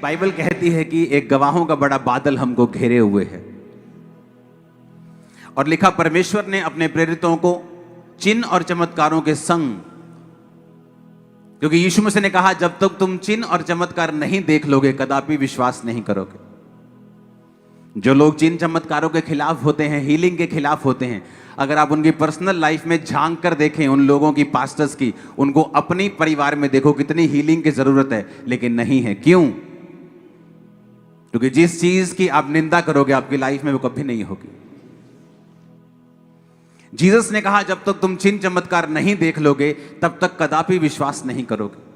Bible कहती है कि एक गवाहों का बड़ा बादल हमको घेरे हुए है, और लिखा परमेश्वर ने अपने प्रेरितों को चिन्ह और चमत्कारों के संग, क्योंकि यीशु मसीह ने कहा जब तक तुम चिन्ह और चमत्कार नहीं देख लोगे कदापि विश्वास नहीं करोगे। जो लोग चिन्ह चमत्कारों के खिलाफ होते हैं, हीलिंग के खिलाफ होते हैं, अगर आप उनकी पर्सनल लाइफ में झांक कर देखें, उन लोगों की, पास्टर्स की, उनको अपनी परिवार में देखो कितनी हीलिंग की जरूरत है, लेकिन नहीं है। क्यों? क्योंकि जिस चीज की आप निंदा करोगे आपकी लाइफ में वो कभी नहीं होगी। जीसस ने कहा जब तक तुम चिन्ह चमत्कार नहीं देख लोगे तब तक कदापि विश्वास नहीं करोगे।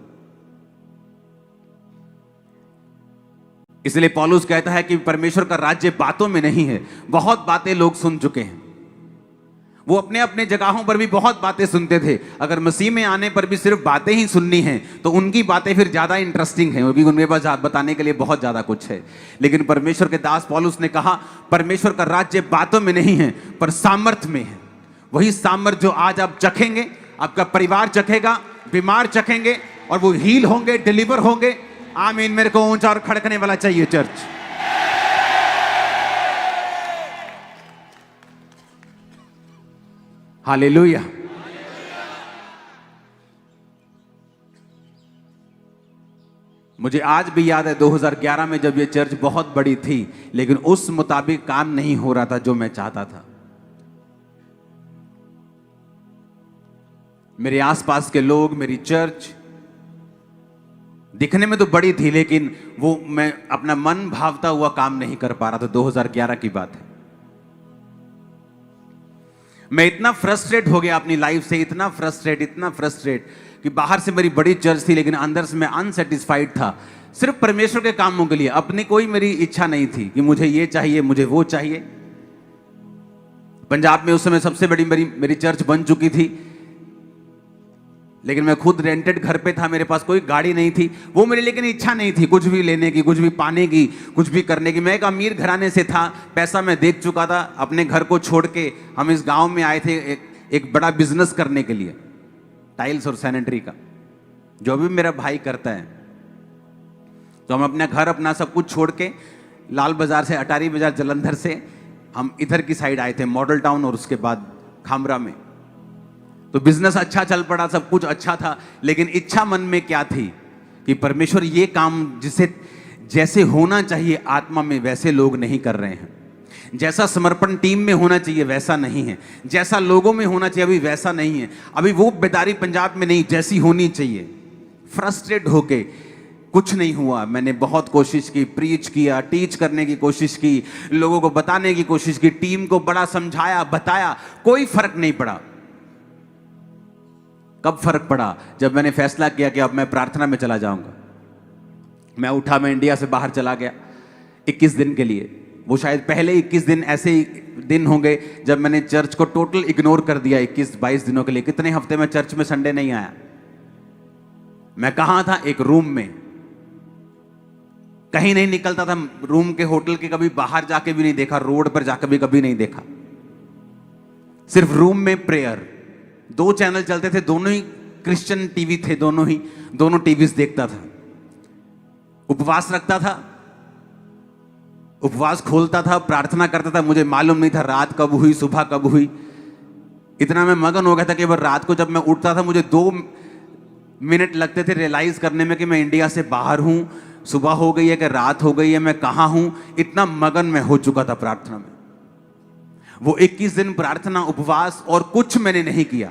इसलिए पौलुस कहता है कि परमेश्वर का राज्य बातों में नहीं है। बहुत बातें लोग सुन चुके हैं, वो अपने अपने जगहों पर भी बहुत बातें सुनते थे। अगर मसीह में आने पर भी सिर्फ बातें ही सुननी हैं तो उनकी बातें फिर ज्यादा इंटरेस्टिंग हैं, क्योंकि उनके पास बताने के लिए बहुत ज्यादा कुछ है। लेकिन परमेश्वर के दास पौलुस ने कहा परमेश्वर का राज्य बातों में नहीं है पर सामर्थ में है। वही सामर्थ जो आज आप चखेंगे, आपका परिवार चखेगा, बीमार चखेंगे और वो हील होंगे, डिलीवर होंगे। आमीन। मेरे को ऊंचा और खड़कने वाला चाहिए चर्च। हालेलुया। मुझे आज भी याद है 2011 में जब ये चर्च बहुत बड़ी थी, लेकिन उस मुताबिक काम नहीं हो रहा था जो मैं चाहता था। मेरे आसपास के लोग, मेरी चर्च दिखने में तो बड़ी थी, लेकिन वो मैं अपना मन भावता हुआ काम नहीं कर पा रहा था। 2011 की बात है। मैं इतना फ्रस्ट्रेट हो गया अपनी लाइफ से, इतना फ्रस्ट्रेट कि बाहर से मेरी बड़ी चर्च थी लेकिन अंदर से मैं अनसेटिस्फाइड था। सिर्फ परमेश्वर के कामों के लिए, अपनी कोई मेरी इच्छा नहीं थी कि मुझे ये चाहिए, मुझे वो चाहिए। पंजाब में उस समय सबसे बड़ी मेरी चर्च बन चुकी थी, लेकिन मैं खुद रेंटेड घर पे था, मेरे पास कोई गाड़ी नहीं थी। वो मेरी लेकिन इच्छा नहीं थी कुछ भी लेने की, कुछ भी पाने की, कुछ भी करने की। मैं एक अमीर घराने से था, पैसा मैं देख चुका था। अपने घर को छोड़ के हम इस गांव में आए थे एक बड़ा बिजनेस करने के लिए, टाइल्स और सैनिटरी का, जो भी मेरा भाई करता है। तो हम अपना घर, अपना सब कुछ छोड़ के लाल बाजार से, अटारी बाजार जलंधर से हम इधर की साइड आए थे, मॉडल टाउन और उसके बाद खामरा में। तो बिजनेस अच्छा चल पड़ा, सब कुछ अच्छा था, लेकिन इच्छा मन में क्या थी कि परमेश्वर ये काम जिसे जैसे होना चाहिए आत्मा में वैसे लोग नहीं कर रहे हैं। जैसा समर्पण टीम में होना चाहिए वैसा नहीं है, जैसा लोगों में होना चाहिए अभी वैसा नहीं है। अभी वो बेदारी पंजाब में नहीं जैसी होनी चाहिए। फ्रस्ट्रेट होके कुछ नहीं हुआ। मैंने बहुत कोशिश की, प्रीच किया, टीच करने की कोशिश की, लोगों को बताने की कोशिश की, टीम को बड़ा समझाया, बताया, कोई फर्क नहीं पड़ा। कब फर्क पड़ा? जब मैंने फैसला किया कि अब मैं प्रार्थना में चला जाऊंगा। मैं उठा, मैं इंडिया से बाहर चला गया 21 दिन के लिए। वो शायद पहले 21 दिन ऐसे ही दिन होंगे जब मैंने चर्च को टोटल इग्नोर कर दिया 21-22 दिनों के लिए। कितने हफ्ते में चर्च में संडे नहीं आया। मैं कहां था? एक रूम में, कहीं नहीं निकलता था रूम के, होटल के, कभी बाहर जाके भी नहीं देखा, रोड पर जाकर भी कभी नहीं देखा। सिर्फ रूम में प्रेयर। 2 चैनल चलते थे, दोनों ही क्रिश्चियन टीवी थे, दोनों टीवीज देखता था। उपवास रखता था, उपवास खोलता था, प्रार्थना करता था। मुझे मालूम नहीं था रात कब हुई, सुबह कब हुई। इतना मैं मगन हो गया था कि रात को जब मैं उठता था मुझे 2 मिनट लगते थे रियलाइज करने में कि मैं इंडिया से बाहर हूं, सुबह हो गई है कि रात हो गई है, मैं कहां हूं। इतना मगन मैं हो चुका था प्रार्थना में। वो 21 दिन प्रार्थना, उपवास और कुछ मैंने नहीं किया।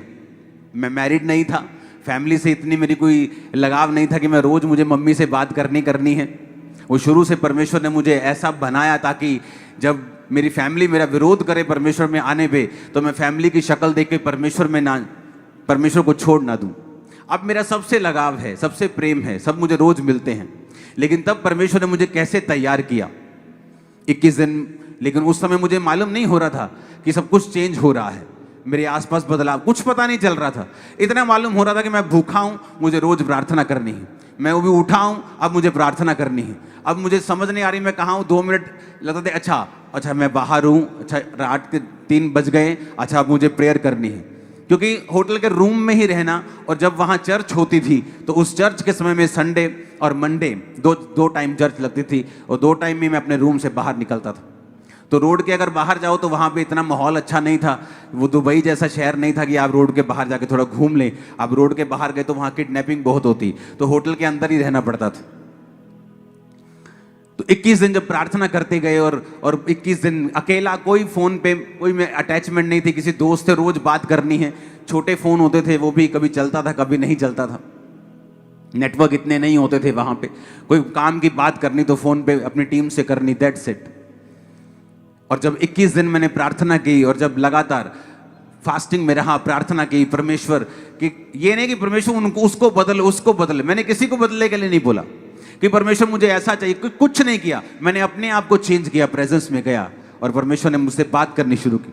मैं मैरिड नहीं था, फैमिली से इतनी मेरी कोई लगाव नहीं था कि मैं रोज मुझे मम्मी से बात करनी है। वो शुरू से परमेश्वर ने मुझे ऐसा बनाया ताकि जब मेरी फैमिली मेरा विरोध करे परमेश्वर में आने पे, तो मैं फैमिली की शक्ल देख के परमेश्वर को छोड़ ना दूं। अब मेरा सबसे लगाव है, सबसे प्रेम है, सब मुझे रोज मिलते हैं। लेकिन तब परमेश्वर ने मुझे कैसे तैयार किया 21 दिन। लेकिन उस समय मुझे मालूम नहीं हो रहा था कि सब कुछ चेंज हो रहा है, मेरे आसपास बदलाव, कुछ पता नहीं चल रहा था। इतना मालूम हो रहा था कि मैं भूखा हूं, मुझे रोज प्रार्थना करनी है। मैं वो भी उठा हूं, अब मुझे प्रार्थना करनी है। अब मुझे समझ नहीं आ रही मैं कहाँ हूं। 2 मिनट लगता थे, अच्छा मैं बाहर हूं, अच्छा रात के 3 बज गए, अच्छा अब मुझे प्रेयर करनी है। क्योंकि होटल के रूम में ही रहना, और जब वहाँ चर्च होती थी तो उस चर्च के समय में संडे और मंडे दो टाइम चर्च लगती थी, और 2 टाइम में मैं अपने रूम से बाहर निकलता था। तो रोड के अगर बाहर जाओ तो वहाँ पे इतना माहौल अच्छा नहीं था, वो दुबई जैसा शहर नहीं था कि आप रोड के बाहर जाके थोड़ा घूम लें। आप रोड के बाहर गए तो वहाँ किडनैपिंग बहुत होती, तो होटल के अंदर ही रहना पड़ता था। तो 21 दिन जब प्रार्थना करते गए और 21 दिन अकेला, कोई फोन पे कोई में अटैचमेंट नहीं थी, किसी दोस्त से रोज बात करनी है। छोटे फोन होते थे, वो भी कभी चलता था कभी नहीं चलता था, नेटवर्क इतने नहीं होते थे वहां पे। कोई काम की बात करनी तो फोन पे अपनी टीम से करनी, दैट्स इट। और जब 21 दिन मैंने प्रार्थना की और जब लगातार फास्टिंग में रहा, प्रार्थना की परमेश्वर कि ये नहीं कि परमेश्वर उनको उसको बदल, मैंने किसी को बदलने के लिए नहीं बोला कि परमेश्वर मुझे ऐसा चाहिए, कुछ नहीं किया। मैंने अपने आप को चेंज किया, प्रेजेंस में गया और परमेश्वर ने मुझसे बात करनी शुरू की।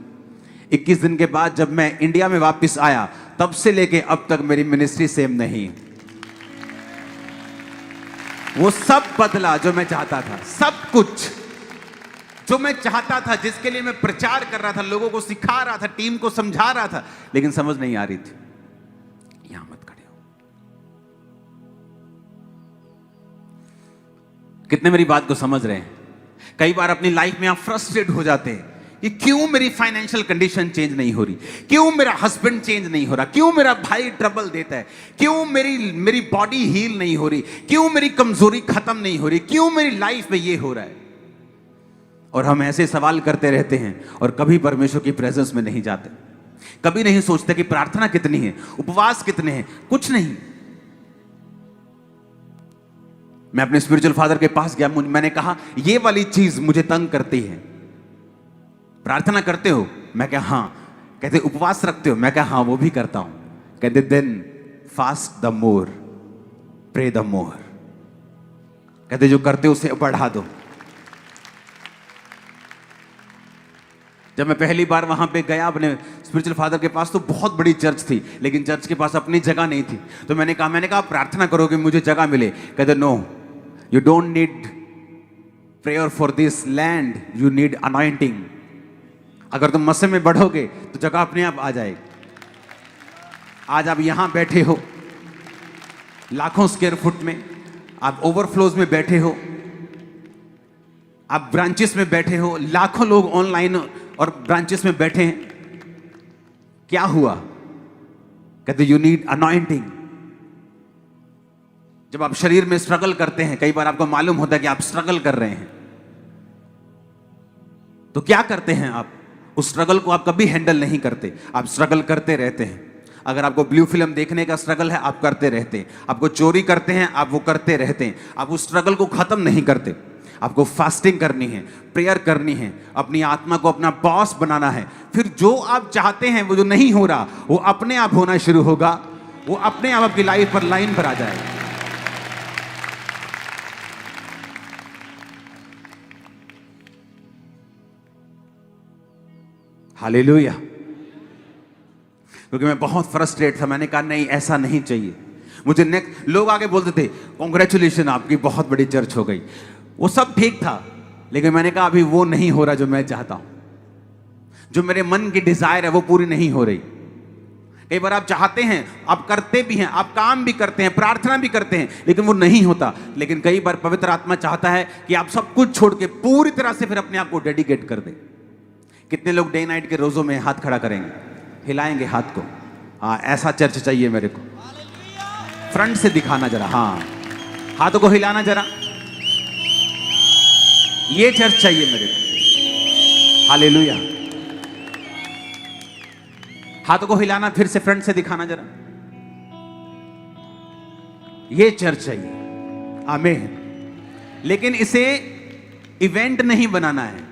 21 दिन के बाद जब मैं इंडिया में वापस आया, तब से लेके अब तक मेरी मिनिस्ट्री सेम नहीं। वो सब बदला जो मैं चाहता था, सब कुछ जो मैं चाहता था, जिसके लिए मैं प्रचार कर रहा था, लोगों को सिखा रहा था, टीम को समझा रहा था, लेकिन समझ नहीं आ रही थी। यहां मत खड़े हो। कितने मेरी बात को समझ रहे हैं? कई बार अपनी लाइफ में आप फ्रस्ट्रेट हो जाते हैं कि क्यों मेरी फाइनेंशियल कंडीशन चेंज नहीं हो रही, क्यों मेरा हस्बैंड चेंज नहीं हो रहा, क्यों मेरा भाई ट्रबल देता है, क्यों मेरी बॉडी हील नहीं हो रही, क्यों मेरी कमजोरी खत्म नहीं हो रही, क्यों मेरी लाइफ में ये हो रहा है। और हम ऐसे सवाल करते रहते हैं और कभी परमेश्वर की प्रेजेंस में नहीं जाते, कभी नहीं सोचते कि प्रार्थना कितनी है, उपवास कितने हैं, कुछ नहीं। मैं अपने स्पिरिचुअल फादर के पास गया, मैंने कहा ये वाली चीज मुझे तंग करती है। प्रार्थना करते हो? मैं कहा हाँ। कहते उपवास रखते हो? मैं कहा हाँ वो भी करता हूं। कहते then fast the more, pray the more. कहते जो करते हो उसे बढ़ा दो। जब मैं पहली बार वहां पे गया अपने स्पिरिचुअल फादर के पास, तो बहुत बड़ी चर्च थी, लेकिन चर्च के पास अपनी जगह नहीं थी। तो मैंने कहा प्रार्थना करो कि मुझे जगह मिले। कहते no, you don't need prayer for this land, you need anointing. अगर तुम मसीह में बढ़ोगे तो जगह अपने आप आ जाएगी। आज आप यहां बैठे हो लाखों स्क्वायर फुट में, आप ओवरफ्लोज में बैठे हो, आप ब्रांचेस में बैठे हो, लाखों लोग ऑनलाइन और ब्रांचेस में बैठे हैं। क्या हुआ? कहते यू नीड अनॉइंटिंग। जब आप शरीर में स्ट्रगल करते हैं, कई बार आपको मालूम होता है कि आप स्ट्रगल कर रहे हैं, तो क्या करते हैं आप? उस स्ट्रगल को आप कभी हैंडल नहीं करते, आप स्ट्रगल करते रहते हैं। अगर आपको ब्लू फिल्म देखने का स्ट्रगल है, आप करते रहते हैं। आपको चोरी करते हैं, आप वो करते रहते हैं। आप उस स्ट्रगल को खत्म नहीं करते। आपको फास्टिंग करनी है, प्रेयर करनी है, अपनी आत्मा को अपना बॉस बनाना है। फिर जो आप चाहते हैं, वो जो नहीं हो रहा, वो अपने आप होना शुरू होगा। वो अपने आप आपकी लाइफ पर लाइन पर आ जाएगा। हालेलुया। क्योंकि मैं बहुत फ्रस्ट्रेट था। मैंने कहा नहीं, ऐसा नहीं चाहिए मुझे। नेक्स्ट लोग आगे बोलते थे कॉन्ग्रेचुलेशन, आपकी बहुत बड़ी चर्च हो गई। वो सब ठीक था, लेकिन मैंने कहा अभी वो नहीं हो रहा जो मैं चाहता हूं, जो मेरे मन की डिजायर है वो पूरी नहीं हो रही। कई बार आप चाहते हैं, आप करते भी हैं, आप काम भी करते हैं, प्रार्थना भी करते हैं, लेकिन वो नहीं होता। लेकिन कई बार पवित्र आत्मा चाहता है कि आप सब कुछ छोड़ के पूरी तरह से फिर अपने आप को डेडिकेट कर दें। कितने लोग डे नाइट के रोजों में हाथ खड़ा करेंगे, हिलाएंगे हाथ को? हाँ, ऐसा चर्च चाहिए मेरे को। फ्रंट से दिखाना जरा, हाँ हाथों को हिलाना जरा, ये चर्च चाहिए मेरे को। हालेलुया। हाथों को हिलाना, फिर से फ्रंट से दिखाना जरा, ये चर्च चाहिए। आमीन। लेकिन इसे इवेंट नहीं बनाना है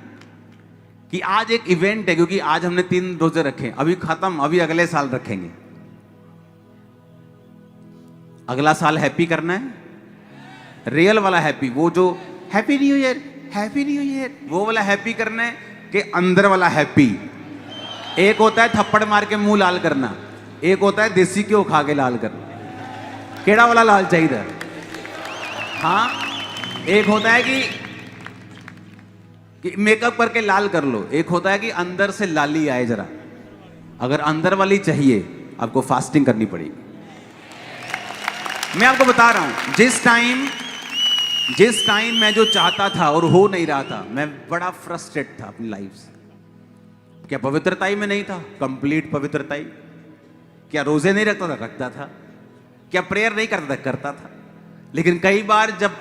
कि आज एक इवेंट है, क्योंकि आज हमने 3 रोजे रखे, अभी खत्म, अभी अगले साल रखेंगे। अगला साल हैप्पी करना है, रियल वाला हैप्पी, वो जो happy new year, happy new year, वो वाला हैप्पी करना है कि अंदर वाला हैप्पी। एक होता है थप्पड़ मार के मुंह लाल करना, एक होता है देसी घ्यो खा के लाल करना। केड़ा वाला लाल चाहिए? हाँ, एक होता है कि मेकअप करके लाल कर लो, एक होता है कि अंदर से लाली आए जरा। अगर अंदर वाली चाहिए आपको फास्टिंग करनी पड़ेगी। मैं आपको बता रहा हूं, जिस टाइम मैं जो चाहता था और हो नहीं रहा था, मैं बड़ा फ्रस्ट्रेट था अपनी लाइफ से। क्या पवित्रताई में नहीं था? कंप्लीट पवित्रताई। क्या रोजे नहीं रखता था? रखता था। क्या प्रेयर नहीं करता था? करता था। लेकिन कई बार जब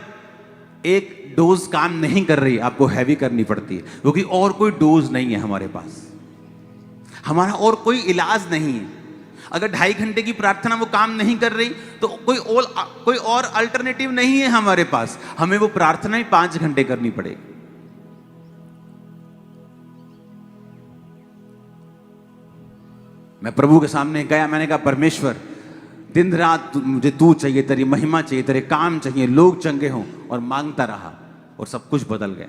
एक डोज काम नहीं कर रही, आपको हैवी करनी पड़ती है, क्योंकि और कोई डोज नहीं है हमारे पास, हमारा और कोई इलाज नहीं है। अगर 2.5 घंटे की प्रार्थना वो काम नहीं कर रही तो कोई और अल्टरनेटिव नहीं है हमारे पास, हमें वो प्रार्थना ही 5 घंटे करनी पड़ेगी। मैं प्रभु के सामने गया, मैंने कहा परमेश्वर दिन रात मुझे तू चाहिए, तेरी महिमा चाहिए, तेरे काम चाहिए, लोग चंगे हों, और मांगता रहा और सब कुछ बदल गया।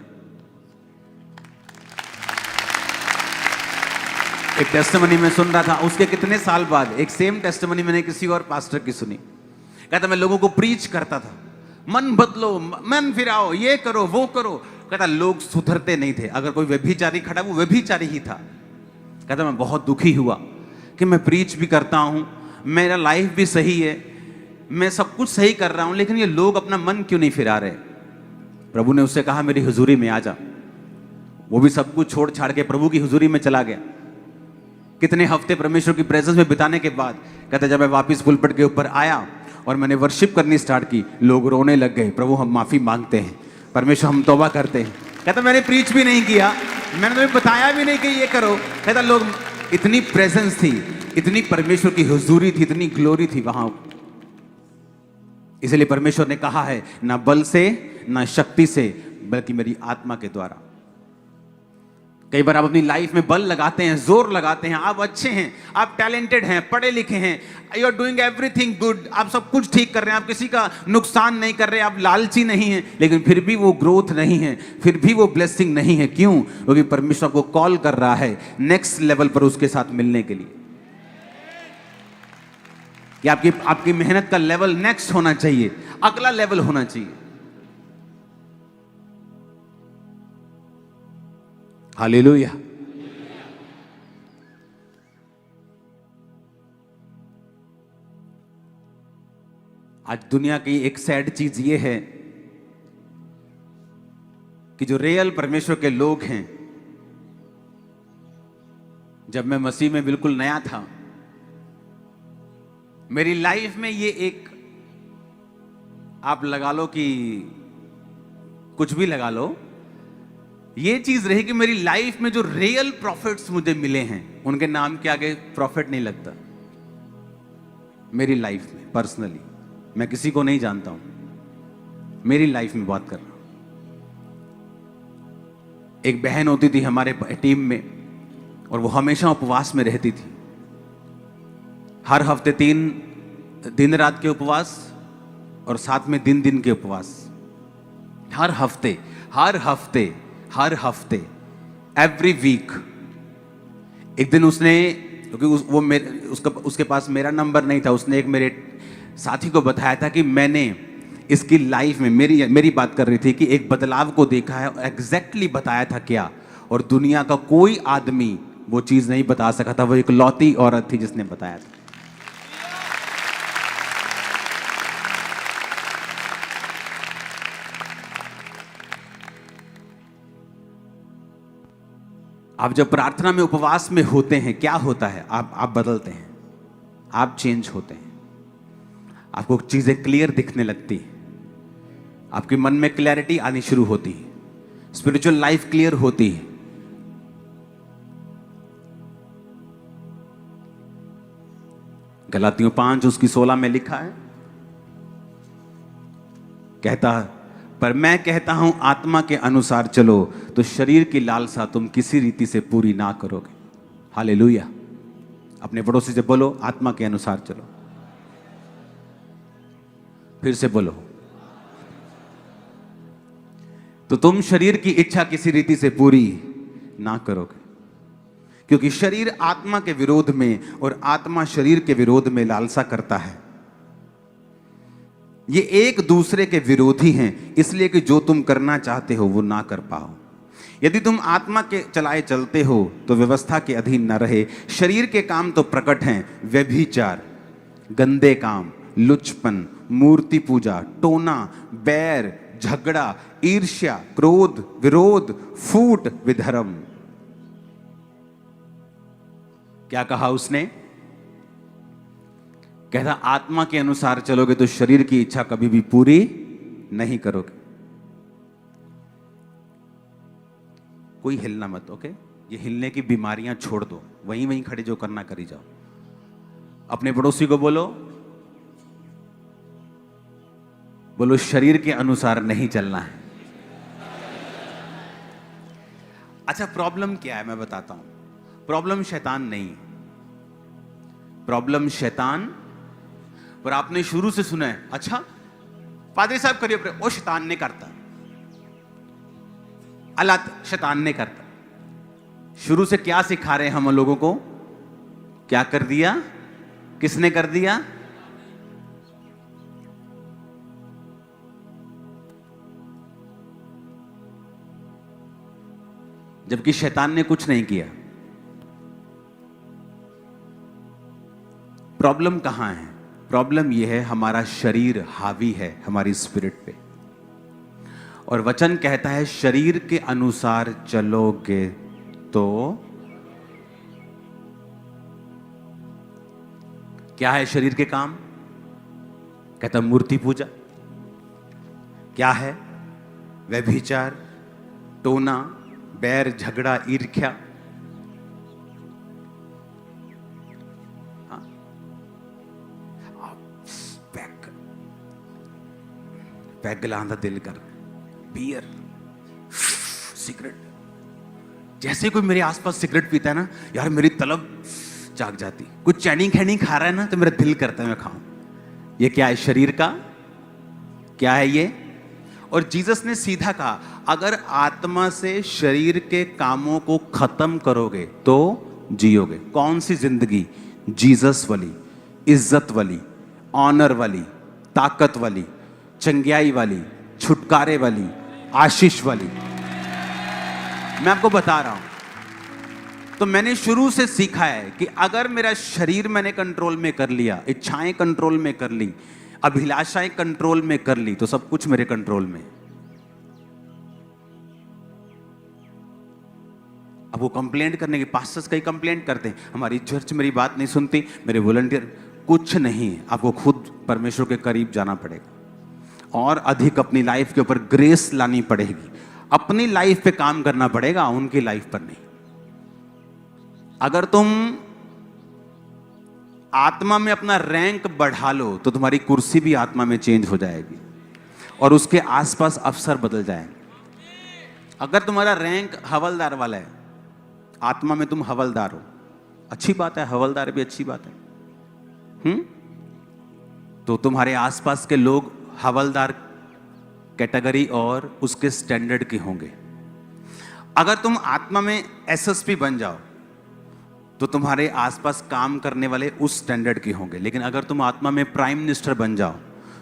एक टेस्टिमनी में सुन रहा था, उसके कितने साल बाद एक सेम टेस्टिमनी मैंने किसी और पास्टर की सुनी। कहता मैं लोगों को प्रीच करता था, मन बदलो, मन फिराओ, ये करो वो करो। कहता लोग सुधरते नहीं थे, अगर कोई व्यभिचारी खड़ा वो व्यभिचारी ही था। कहता मैं बहुत दुखी हुआ कि मैं प्रीच भी करता हूं, मेरा लाइफ भी सही है, मैं सब कुछ सही कर रहा हूं, लेकिन ये लोग अपना मन क्यों नहीं फिरा रहे। प्रभु ने उससे कहा मेरी हुजूरी में आ जा। वो भी सब कुछ छोड़ छाड़ के प्रभु की हुजूरी में चला गया। कितने हफ्ते परमेश्वर की प्रेजेंस में बिताने के बाद कहते जब मैं वापस पुलपट के ऊपर आया और मैंने वर्शिप करनी स्टार्ट की, लोग रोने लग गए, प्रभु हम माफी मांगते हैं, परमेश्वर हम तौबा करते हैं। कहता मैंने प्रीच भी नहीं किया, मैंने तुम्हें बताया भी नहीं कि ये करो। कहता लोग, इतनी प्रेजेंस थी, इतनी परमेश्वर की हुजूरी थी, इतनी ग्लोरी थी वहां। इसलिए परमेश्वर ने कहा है ना बल से ना शक्ति से, बल्कि मेरी आत्मा के द्वारा। कई बार आप अपनी लाइफ में बल लगाते हैं, जोर लगाते हैं, आप अच्छे हैं, आप टैलेंटेड हैं, पढ़े लिखे हैं, you are doing everything good, आप सब कुछ ठीक कर रहे हैं, आप किसी का नुकसान नहीं कर रहे, आप लालची नहीं हैं, लेकिन फिर भी वो ग्रोथ नहीं है, फिर भी वो ब्लेसिंग नहीं है। क्यों? क्योंकि परमेश्वर को कॉल कर रहा है नेक्स्ट लेवल पर उसके साथ मिलने के लिए। कि आपकी मेहनत का लेवल नेक्स्ट होना चाहिए, अगला लेवल होना चाहिए। हालेलुया। आज दुनिया की एक सैड चीज ये है कि जो रियल परमेश्वर के लोग हैं, जब मैं मसीह में बिल्कुल नया था, मेरी लाइफ में ये एक, आप लगा लो कि कुछ भी लगा लो, ये चीज रही कि मेरी लाइफ में जो रियल प्रॉफिट्स मुझे मिले हैं, उनके नाम के आगे प्रॉफिट नहीं लगता। मेरी लाइफ में पर्सनली, मैं किसी को नहीं जानता हूं, मेरी लाइफ में बात कर रहा हूं। एक बहन होती थी हमारे टीम में, और वो हमेशा उपवास में रहती थी। हर हफ्ते 3 दिन रात के उपवास और साथ में दिन के उपवास। हर हफ्ते एवरी वीक। एक दिन उसने, क्योंकि उसके पास मेरा नंबर नहीं था, उसने एक मेरे साथी को बताया था कि मैंने इसकी लाइफ में, मेरी बात कर रही थी, कि एक बदलाव को देखा है। एग्जैक्टली बताया था क्या, और दुनिया का कोई आदमी वो चीज नहीं बता सका था, वो एक लौती औरत थी जिसने बताया था। आप जब प्रार्थना में उपवास में होते हैं, क्या होता है? आप बदलते हैं, आप चेंज होते हैं, आपको चीजें क्लियर दिखने लगती हैं, आपके मन में क्लैरिटी आनी शुरू होती है, स्पिरिचुअल लाइफ क्लियर होती है। गलातियों 5 उसकी 16 में लिखा है, कहता है पर मैं कहता हूं आत्मा के अनुसार चलो तो शरीर की लालसा तुम किसी रीति से पूरी ना करोगे। हालेलुया। अपने पड़ोसी से बोलो आत्मा के अनुसार चलो। फिर से बोलो, तो तुम शरीर की इच्छा किसी रीति से पूरी ना करोगे, क्योंकि शरीर आत्मा के विरोध में और आत्मा शरीर के विरोध में लालसा करता है। ये एक दूसरे के विरोधी हैं, इसलिए कि जो तुम करना चाहते हो वो ना कर पाओ। यदि तुम आत्मा के चलाए चलते हो तो व्यवस्था के अधीन न रहे। शरीर के काम तो प्रकट हैं, व्यभिचार, गंदे काम, लुचपन, मूर्ति पूजा, टोना, बैर, झगड़ा, ईर्ष्या, क्रोध, विरोध, फूट, विधर्म। क्या कहा उसने? कहता आत्मा के अनुसार चलोगे तो शरीर की इच्छा कभी भी पूरी नहीं करोगे। कोई हिलना मत, ओके? ये हिलने की बीमारियां छोड़ दो, वहीं वहीं खड़े जो करना करी जाओ। अपने पड़ोसी को बोलो, बोलो शरीर के अनुसार नहीं चलना है। अच्छा, प्रॉब्लम क्या है मैं बताता हूं। प्रॉब्लम शैतान नहीं, प्रॉब्लम शैतान पर आपने शुरू से सुना है। अच्छा पादरी साहब करिए, वो शैतान ने करता, अल्लाह शैतान ने करता। शुरू से क्या सिखा रहे हैं हम लोगों को? क्या कर दिया? किसने कर दिया? जबकि शैतान ने कुछ नहीं किया। प्रॉब्लम कहां है? प्रॉब्लम यह है हमारा शरीर हावी है हमारी स्पिरिट पे, और वचन कहता है शरीर के अनुसार चलोगे तो क्या है शरीर के काम? कहता मूर्ति पूजा, क्या है? व्यभिचार, टोना, बैर, झगड़ा, ईर्ष्या। पैग लांदा दिल कर, बियर, सिगरेट। जैसे कोई मेरे आसपास सिगरेट पीता है ना यार, मेरी तलब जाग जाती। कुछ चैनिंग खैनिंग खा रहा है ना तो मेरा दिल करता है मैं खाऊं। ये क्या है? शरीर का क्या है ये? और जीसस ने सीधा कहा अगर आत्मा से शरीर के कामों को खत्म करोगे तो जियोगे। कौन सी जिंदगी? जीसस वाली, इज्जत वाली, ऑनर वाली, ताकत वाली, चंगियाई वाली, छुटकारे वाली, आशीष वाली। मैं आपको बता रहा हूं। तो मैंने शुरू से सीखा है कि अगर मेरा शरीर मैंने कंट्रोल में कर लिया, इच्छाएं कंट्रोल में कर ली, अभिलाषाएं कंट्रोल में कर ली, तो सब कुछ मेरे कंट्रोल में। अब वो कंप्लेंट करने की, पास्टर्स कई कंप्लेंट करते हैं हमारी चर्च मेरी बात नहीं सुनती, मेरे वॉलंटियर। कुछ नहीं, आपको खुद परमेश्वर के करीब जाना पड़ेगा और अधिक अपनी लाइफ के ऊपर ग्रेस लानी पड़ेगी। अपनी लाइफ पे काम करना पड़ेगा, उनकी लाइफ पर नहीं। अगर तुम आत्मा में अपना रैंक बढ़ा लो तो तुम्हारी कुर्सी भी आत्मा में चेंज हो जाएगी और उसके आसपास अफसर बदल जाएंगे। अगर तुम्हारा रैंक हवलदार वाला है, आत्मा में तुम हवलदार हो, अच्छी बात है, हवलदार भी अच्छी बात है। तो तुम्हारे आसपास के लोग हवलदार कैटेगरी और उसके स्टैंडर्ड के होंगे। अगर तुम आत्मा में एसएसपी बन जाओ तो तुम्हारे आसपास काम करने वाले उस स्टैंडर्ड के होंगे। लेकिन अगर तुम आत्मा में प्राइम मिनिस्टर बन जाओ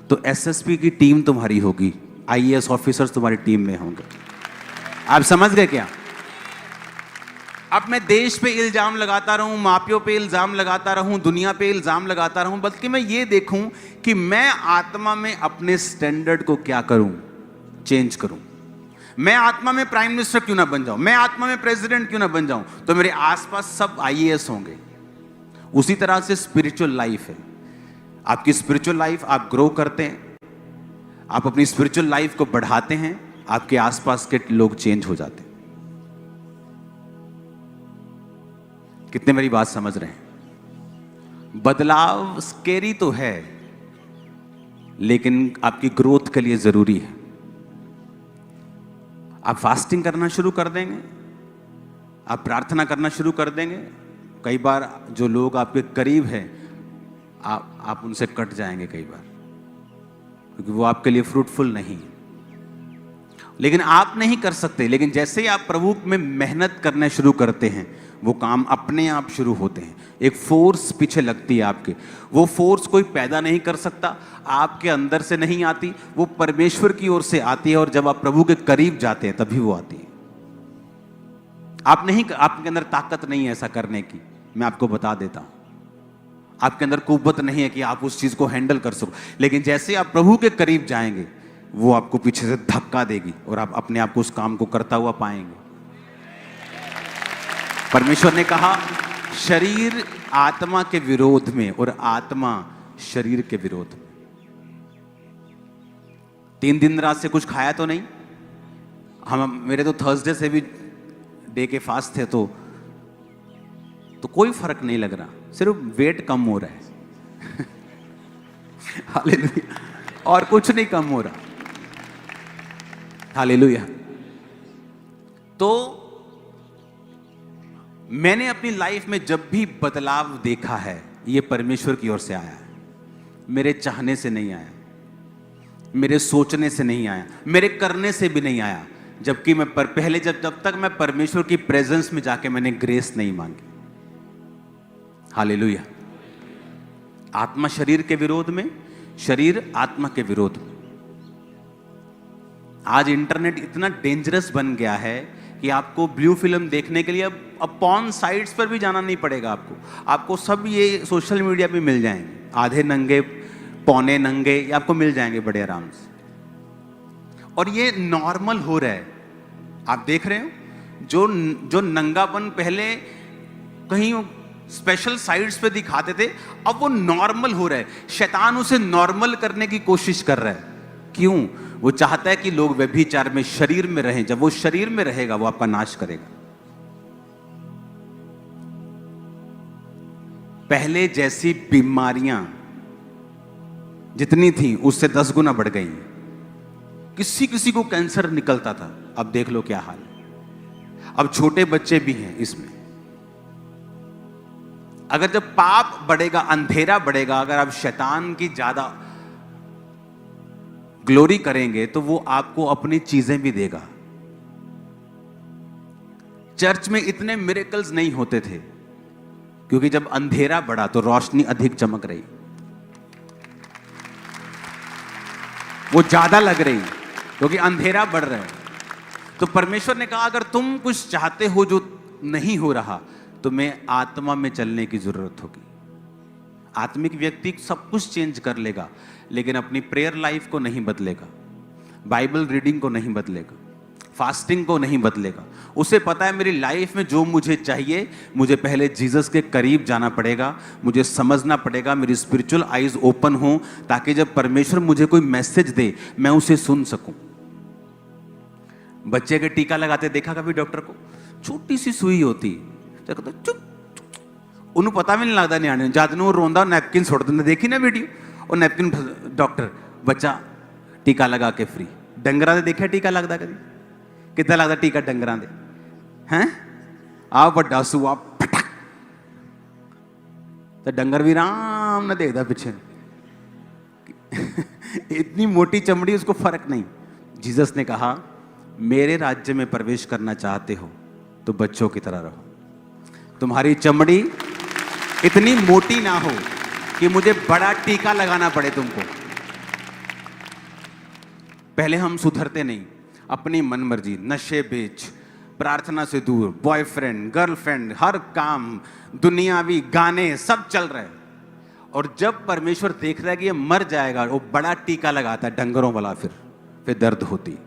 तो एसएसपी की टीम तुम्हारी होगी, आईएएस ऑफिसर्स तुम्हारी टीम में होंगे। आप समझ गए क्या? अब मैं देश पे इल्जाम लगाता रहूं, मापियों पे इल्जाम लगाता रहूं, दुनिया पे इल्जाम लगाता रहूं, बल्कि मैं ये देखूं कि मैं आत्मा में अपने स्टैंडर्ड को क्या करूं, चेंज करूं। मैं आत्मा में प्राइम मिनिस्टर क्यों ना बन जाऊं, मैं आत्मा में प्रेसिडेंट क्यों ना बन जाऊं, तो मेरे आसपास सब आईएएस होंगे। उसी तरह से स्पिरिचुअल लाइफ है। आपकी स्पिरिचुअल लाइफ, आप ग्रो करते हैं, आप अपनी स्पिरिचुअल लाइफ को बढ़ाते हैं, आपके आसपास के लोग चेंज हो जाते हैं। कितने मेरी बात समझ रहे हैं? बदलाव स्केरी तो है लेकिन आपकी ग्रोथ के लिए जरूरी है। आप फास्टिंग करना शुरू कर देंगे, आप प्रार्थना करना शुरू कर देंगे, कई बार जो लोग आपके करीब हैं आप उनसे कट जाएंगे कई बार, क्योंकि वो आपके लिए फ्रूटफुल नहीं है। लेकिन आप नहीं कर सकते। लेकिन जैसे ही आप प्रभु में मेहनत करना शुरू करते हैं वो काम अपने आप शुरू होते हैं। एक फोर्स पीछे लगती है आपके, वो फोर्स कोई पैदा नहीं कर सकता, आपके अंदर से नहीं आती, वो परमेश्वर की ओर से आती है। और जब आप प्रभु के करीब जाते हैं तभी वो आती है। आपके अंदर ताकत नहीं है ऐसा करने की, मैं आपको बता देता हूं। आपके अंदर कुव्वत नहीं है कि आप उस चीज को हैंडल कर सको, लेकिन जैसे आप प्रभु के करीब जाएंगे वो आपको पीछे से धक्का देगी और आप अपने आप को उस काम को करता हुआ पाएंगे। परमेश्वर ने कहा शरीर आत्मा के विरोध में और आत्मा शरीर के विरोध में। 3 दिन रात से कुछ खाया तो नहीं, मेरे तो थर्सडे से भी डे के फास्ट थे, तो कोई फर्क नहीं लग रहा, सिर्फ वेट कम हो रहा है। हालेलुया, और कुछ नहीं कम हो रहा। हालेलुया। तो मैंने अपनी लाइफ में जब भी बदलाव देखा है, ये परमेश्वर की ओर से आया है, मेरे चाहने से नहीं आया, मेरे सोचने से नहीं आया, मेरे करने से भी नहीं आया। जबकि मैं पहले जब तक मैं परमेश्वर की प्रेजेंस में जाके मैंने ग्रेस नहीं मांगी। हालेलुया। आत्मा शरीर के विरोध में, शरीर आत्मा के विरोध में। आज इंटरनेट इतना डेंजरस बन गया है कि आपको ब्लू फिल्म देखने के लिए अब पॉर्न साइट्स पर भी जाना नहीं पड़ेगा। आपको सब ये सोशल मीडिया पे मिल जाएंगे, आधे नंगे पौने नंगे, ये आपको मिल जाएंगे बड़े आराम से। और ये नॉर्मल हो रहा है। आप देख रहे हो जो नंगापन पहले कहीं स्पेशल साइट्स पे दिखाते थे, अब वो नॉर्मल हो रहा है। शैतान उसे नॉर्मल करने की कोशिश कर रहा है। क्यों? वो चाहता है कि लोग व्यभिचार में, शरीर में रहें। जब वो शरीर में रहेगा वो आपका नाश करेगा। पहले जैसी बीमारियां जितनी थी उससे 10 गुना बढ़ गई। किसी को कैंसर निकलता था, अब देख लो क्या हाल है। अब छोटे बच्चे भी हैं इसमें। अगर जब पाप बढ़ेगा, अंधेरा बढ़ेगा, अगर आप शैतान की ज्यादा ग्लोरी करेंगे तो वो आपको अपनी चीजें भी देगा। चर्च में इतने मिरेकल्स नहीं होते थे क्योंकि जब अंधेरा बढ़ा तो रोशनी अधिक चमक रही, वो ज्यादा लग रही क्योंकि अंधेरा बढ़ रहा है। तो परमेश्वर ने कहा अगर तुम कुछ चाहते हो जो नहीं हो रहा, तो मैं आत्मा में चलने की जरूरत होगी। आत्मिक व्यक्ति सब कुछ चेंज कर लेगा, लेकिन अपनी प्रेयर लाइफ को नहीं बदलेगा, बाइबल रीडिंग को नहीं बदलेगा, फास्टिंग को नहीं बदलेगा। उसे पता है मेरी लाइफ में जो मुझे चाहिए, मुझे पहले जीसस के करीब जाना पड़ेगा, मुझे समझना पड़ेगा, मेरी स्पिरिचुअल आईज ओपन हो, ताकि जब परमेश्वर मुझे कोई मैसेज दे मैं उसे सुन सकूं। बच्चे के टीका लगाते देखा कभी डॉक्टर को? छोटी सी सुई होती, चुप, उन्हें पता भी नहीं लगता न्याणे जद ਨੂੰ ਰੋਂਦਾ नैपकिन ਸੁੱਟ ਦਿੰਦੇ। देखी ना वीडियो? और नैपकिन डॉक्टर बच्चा टीका लगा के फ्री। डंगरां दे देखिया टीका लगता कभी? कितना लगता टीका डंगरां दे? हैं आ ਵੱਡਾ सूआ फटक, तो डंगर भी आराम ना देखता पीछे। इतनी मोटी चमड़ी, उसको फर्क नहीं। जीसस ने कहा मेरे राज्य में प्रवेश करना चाहते हो तो बच्चों की तरह रहो। तुम्हारी चमड़ी इतनी मोटी ना हो कि मुझे बड़ा टीका लगाना पड़े तुमको। पहले हम सुधरते नहीं, अपनी मनमर्जी, नशे बेच, प्रार्थना से दूर, बॉयफ्रेंड गर्लफ्रेंड, हर काम, दुनियावी गाने सब चल रहे हैं। और जब परमेश्वर देख रहा है कि ये मर जाएगा, वो बड़ा टीका लगाता है डंगरों वाला, फिर दर्द होती।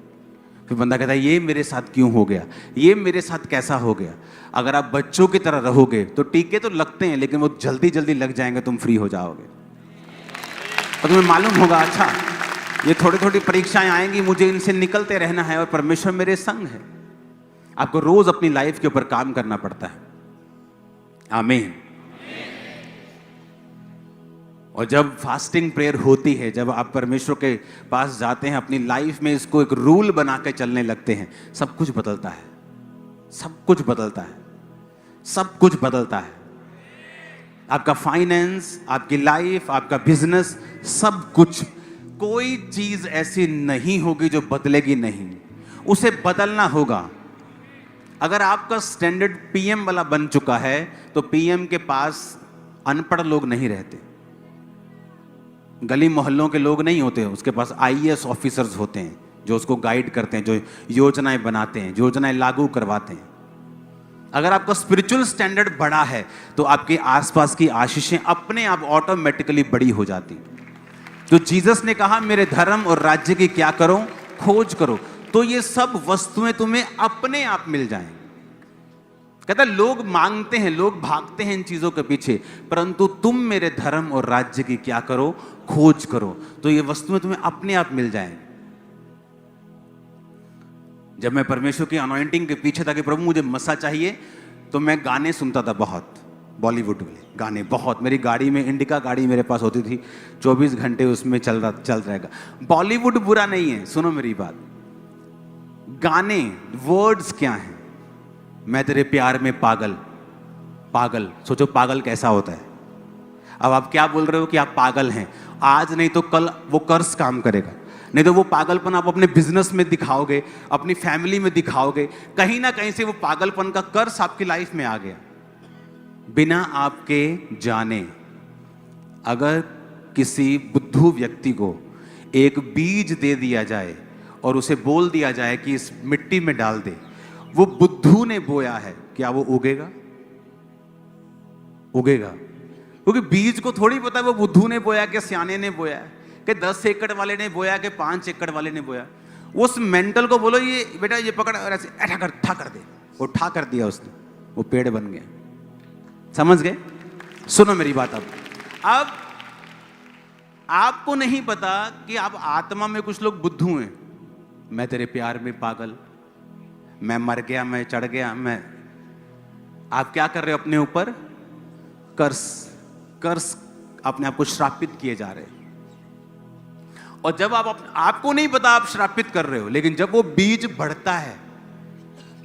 फिर बंदा कहता है ये मेरे साथ क्यों हो गया, ये मेरे साथ कैसा हो गया। अगर आप बच्चों की तरह रहोगे तो टीके तो लगते हैं, लेकिन वो जल्दी जल्दी लग जाएंगे, तुम फ्री हो जाओगे। तो तुम्हें मालूम होगा अच्छा ये थोड़ी थोड़ी परीक्षाएं आएंगी, मुझे इनसे निकलते रहना है और परमेश्वर मेरे संग है। आपको रोज अपनी लाइफ के ऊपर काम करना पड़ता है। आमीन। और जब फास्टिंग प्रेयर होती है, जब आप परमेश्वर के पास जाते हैं, अपनी लाइफ में इसको एक रूल बना के चलने लगते हैं, सब कुछ बदलता है। सब कुछ बदलता है, सब कुछ बदलता है। आपका फाइनेंस, आपकी लाइफ, आपका बिजनेस, सब कुछ। कोई चीज ऐसी नहीं होगी जो बदलेगी नहीं, उसे बदलना होगा। अगर आपका स्टैंडर्ड पीएम वाला बन चुका है तो पीएम के पास अनपढ़ लोग नहीं रहते, गली मोहल्लों के लोग नहीं होते, उसके पास आईएएस ऑफिसर्स होते हैं जो उसको गाइड करते हैं, जो योजनाएं बनाते हैं, योजनाएं लागू करवाते हैं। अगर आपका स्पिरिचुअल स्टैंडर्ड बड़ा है तो आपके आसपास की आशीषें अपने आप ऑटोमेटिकली बड़ी हो जाती। तो जीसस ने कहा मेरे धर्म और राज्य की क्या करो, खोज करो, तो ये सब वस्तुएं तुम्हें अपने आप मिल जाएं। कहता लोग मांगते हैं, लोग भागते हैं इन चीजों के पीछे, परंतु तुम मेरे धर्म और राज्य की क्या करो, खोज करो, तो ये वस्तुएं तुम्हें अपने आप मिल जाएं। जब मैं परमेश्वर की अनॉइंटिंग के पीछे था कि प्रभु मुझे मसा चाहिए, तो मैं गाने सुनता था बहुत, बॉलीवुड में गाने बहुत। मेरी गाड़ी में, इंडिका गाड़ी मेरे पास होती थी, 24 घंटे उसमें चल रहेगा। बॉलीवुड बुरा नहीं है, सुनो मेरी बात, गाने वर्ड्स क्या हैं? मैं तेरे प्यार में पागल, पागल, सोचो पागल कैसा होता है। अब आप क्या बोल रहे हो कि आप पागल हैं, आज नहीं तो कल वो कर्स काम करेगा, नहीं तो वो पागलपन आप अपने बिजनेस में दिखाओगे, अपनी फैमिली में दिखाओगे, कहीं ना कहीं से वो पागलपन का कर्स आपकी लाइफ में आ गया बिना आपके जाने। अगर किसी बुद्धू व्यक्ति को एक बीज दे दिया जाए और उसे बोल दिया जाए कि इस मिट्टी में डाल दे, वो बुद्धू ने बोया है, क्या वो उगेगा? उगेगा, क्योंकि बीज को थोड़ी पता है वो बुद्धू ने बोया कि सियाने ने बोया है, कि 10 एकड़ वाले ने बोया कि 5 एकड़ वाले ने बोया। उस मेंटल को बोलो ये बेटा ये पकड़ और ऐसे ऐठा कर, ठा कर दे, वो ठा कर दिया उसने, वो पेड़ बन गया। समझ गए? सुनो मेरी बात। अब आपको नहीं पता कि आप आत्मा में कुछ लोग बुद्धू हैं। मैं तेरे प्यार में पागल, मैं मर गया, मैं चढ़ गया, मैं, आप क्या कर रहे हो अपने ऊपर? कर्स अपने आप को श्रापित किए जा रहे हैं। और जब आपको नहीं पता आप श्रापित कर रहे हो, लेकिन जब वो बीज बढ़ता है,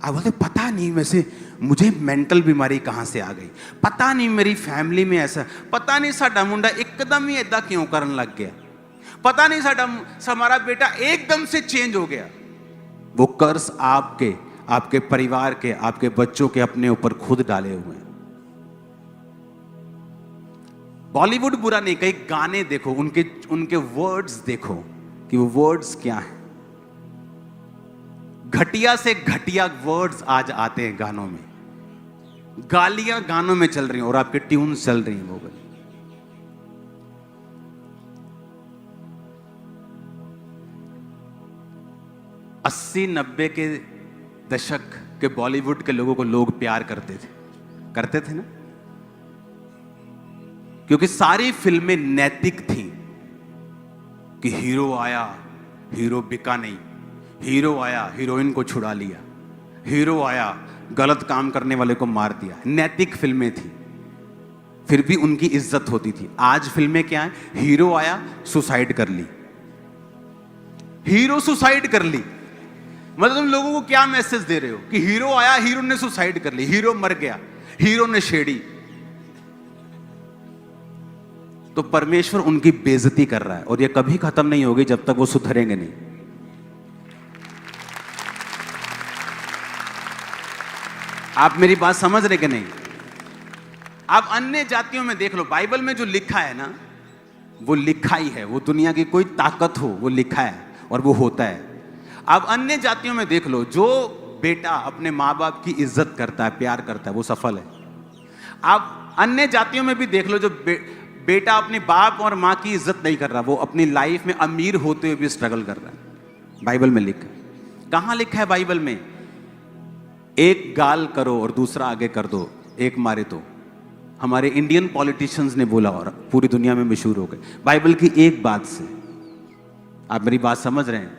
आप बोलते पता नहीं वैसे मुझे मेंटल बीमारी कहां से आ गई, पता नहीं मेरी फैमिली में ऐसा, पता नहीं साडा मुंडा एकदम ही ऐदा क्यों करन लग गया, पता नहीं हमारा बेटा एकदम से चेंज हो गया। वो कर्स आपके परिवार के, आपके बच्चों के अपने ऊपर खुद डाले हुए हैं। बॉलीवुड बुरा नहीं, कई गाने देखो, उनके वर्ड्स देखो कि वो वर्ड्स क्या हैं। घटिया से घटिया वर्ड्स आज आते हैं गानों में, गालियां गानों में चल रही हैं और आपके ट्यून चल रही हैं वो वाली। 80-90 के दशक के बॉलीवुड के लोगों को लोग प्यार करते थे ना, क्योंकि सारी फिल्में नैतिक थी कि हीरो आया, हीरो बिका नहीं, हीरो आया हीरोइन को छुड़ा लिया, हीरो आया गलत काम करने वाले को मार दिया। नैतिक फिल्में थी, फिर भी उनकी इज्जत होती थी। आज फिल्में क्या है? हीरो आया सुसाइड कर ली, हीरो सुसाइड कर ली। मतलब तुम लोगों को क्या मैसेज दे रहे हो कि हीरो आया, हीरो ने सुसाइड कर ली, हीरो मर गया, हीरो ने छेड़ी। तो परमेश्वर उनकी बेइज्जती कर रहा है और ये कभी खत्म नहीं होगी जब तक वो सुधरेंगे नहीं। आप मेरी बात समझ रहे कि नहीं? आप अन्य जातियों में देख लो, बाइबल में जो लिखा है ना, वो लिखा ही है, वो दुनिया की कोई ताकत हो वो लिखा है और वो होता है। आप अन्य जातियों में देख लो, जो बेटा अपने माँ बाप की इज्जत करता है, प्यार करता है, वो सफल है। आप अन्य जातियों में भी देख लो, जो बेटा अपने बाप और माँ की इज्जत नहीं कर रहा, वो अपनी लाइफ में अमीर होते हुए भी स्ट्रगल कर रहा है। बाइबल में लिखा है। कहाँ लिखा है बाइबल में? एक गाल करो और दूसरा आगे कर दो, एक मारे तो। हमारे इंडियन पॉलिटिशियंस ने बोला और पूरी दुनिया में मशहूर हो गए बाइबल की एक बात से। आप मेरी बात समझ रहे हैं?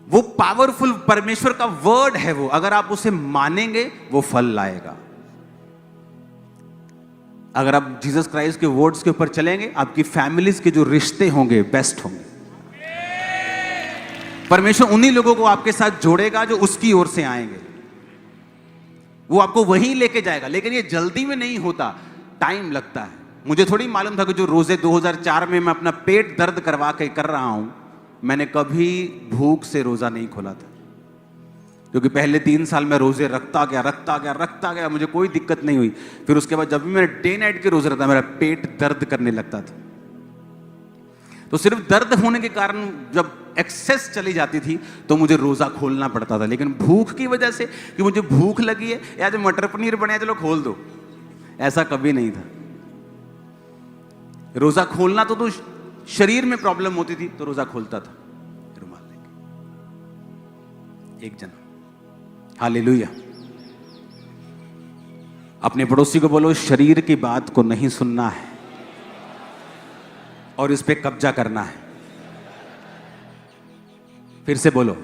वो पावरफुल परमेश्वर का वर्ड है वो, अगर आप उसे मानेंगे वो फल लाएगा। अगर आप जीसस क्राइस्ट के वर्ड्स के ऊपर चलेंगे, आपकी फैमिलीज के जो रिश्ते होंगे बेस्ट होंगे। परमेश्वर उन्हीं लोगों को आपके साथ जोड़ेगा जो उसकी ओर से आएंगे, वो आपको वहीं लेके जाएगा। लेकिन ये जल्दी में नहीं होता, टाइम लगता है। मुझे थोड़ी मालूम था कि जो रोजे 2004 में मैं अपना पेट दर्द करवा के कर रहा हूं, मैंने कभी भूख से रोजा नहीं खोला था, क्योंकि पहले 3 साल में रोजे रखता गया, मुझे कोई दिक्कत नहीं हुई। फिर उसके बाद जब भी मैंने डे नाइट के रोजे रखता, मेरा पेट दर्द करने लगता था। तो सिर्फ दर्द होने के कारण जब एक्सेस चली जाती थी तो मुझे रोजा खोलना पड़ता था, लेकिन भूख की वजह से कि मुझे भूख लगी है या जो मटर पनीर बने चलो खोल दो, ऐसा कभी नहीं था। रोजा खोलना तो शरीर में प्रॉब्लम होती थी तो रोजा खोलता था रुमाल लेके। एक जना हालेलुया। अपने पड़ोसी को बोलो, शरीर की बात को नहीं सुनना है और इस पे कब्जा करना है। फिर से बोलो,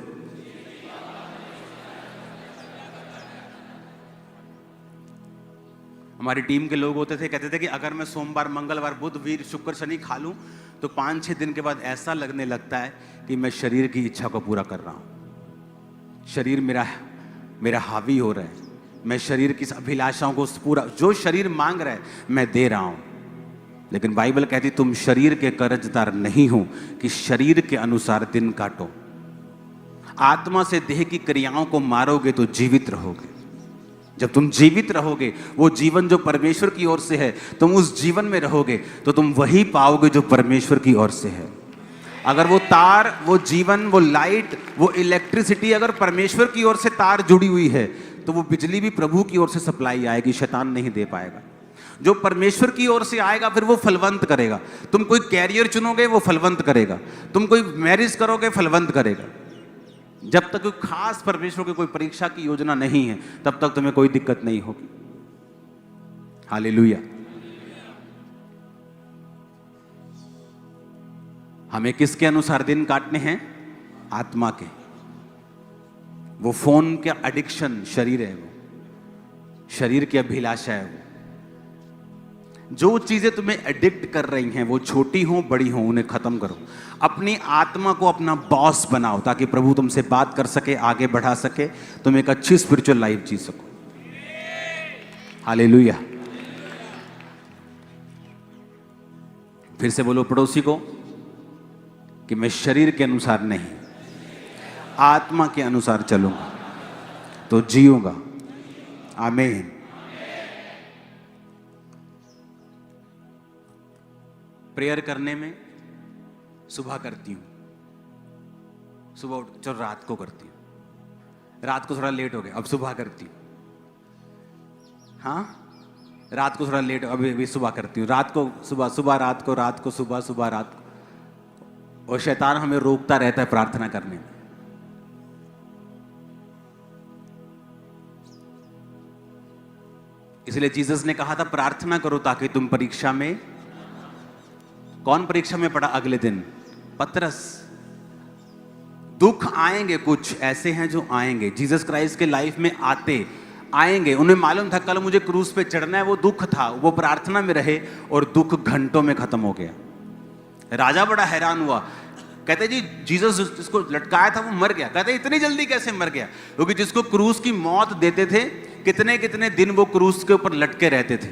हमारी टीम के लोग होते थे, कहते थे कि अगर मैं सोमवार, मंगलवार, बुध, वीर, शुक्र, शनि खा लूं तो 5-6 दिन के बाद ऐसा लगने लगता है कि मैं शरीर की इच्छा को पूरा कर रहा हूं, शरीर मेरा हावी हो रहा है, मैं शरीर की अभिलाषाओं को पूरा, जो शरीर मांग रहा है मैं दे रहा हूं। लेकिन बाइबल कहती तुम शरीर के कर्जदार नहीं हो कि शरीर के अनुसार दिन काटो। आत्मा से देह की क्रियाओं को मारोगे तो जीवित रहोगे। जब तुम जीवित रहोगे, वो जीवन जो परमेश्वर की ओर से है, तुम उस जीवन में रहोगे तो तुम वही पाओगे जो परमेश्वर की ओर से है। अगर वो तार, वो जीवन, वो लाइट, वो इलेक्ट्रिसिटी अगर परमेश्वर की ओर से तार जुड़ी हुई है तो वो बिजली भी प्रभु की ओर से सप्लाई आएगी, शैतान नहीं दे पाएगा। जो परमेश्वर की ओर से आएगा फिर वो फलवंत करेगा। तुम कोई कैरियर चुनोगे वो फलवंत करेगा, तुम कोई मैरिज करोगे फलवंत करेगा। जब तक कोई खास परमेश्वर की कोई परीक्षा की योजना नहीं है तब तक तुम्हें कोई दिक्कत नहीं होगी। हालेलुया। हमें किसके अनुसार दिन काटने हैं? आत्मा के। वो फोन का एडिक्शन शरीर है, वो शरीर की अभिलाषा है। वो जो चीजें तुम्हें एडिक्ट कर रही हैं, वो छोटी हो बड़ी हो, उन्हें खत्म करो। अपनी आत्मा को अपना बॉस बनाओ ताकि प्रभु तुमसे बात कर सके, आगे बढ़ा सके, तुम एक अच्छी स्पिरिचुअल लाइफ जी सको। हालेलुया। फिर से बोलो पड़ोसी को कि मैं शरीर के अनुसार नहीं, आत्मा के अनुसार चलूंगा तो जीऊंगा। आमीन। प्रेयर करने में सुबह करती हूँ, सुबह उठ, चलो रात को करती हूँ, रात को थोड़ा लेट हो गया अब सुबह करती हूँ। हाँ, रात को थोड़ा लेट, अभी सुबह करती हूँ, रात को सुबह, सुबह रात को, रात को सुबह, सुबह रात को। और शैतान हमें रोकता रहता है प्रार्थना करने में। इसलिए जीसस ने कहा था प्रार्थना करो ताकि तुम परीक्षा में, कौन परीक्षा में पड़ा अगले दिन? पतरस। दुख आएंगे, कुछ ऐसे हैं जो आएंगे, जीसस क्राइस्ट के लाइफ में आएंगे। उन्हें मालूम था कल मुझे क्रूस पे चढ़ना है, वो दुख था, वो प्रार्थना में रहे और दुख घंटों में खत्म हो गया। राजा बड़ा हैरान हुआ, कहते जी जीसस जिसको लटकाया था वो मर गया। कहते इतनी जल्दी कैसे मर गया? क्योंकि जिसको क्रूस की मौत देते थे कितने कितने दिन वो क्रूस के ऊपर लटके रहते थे।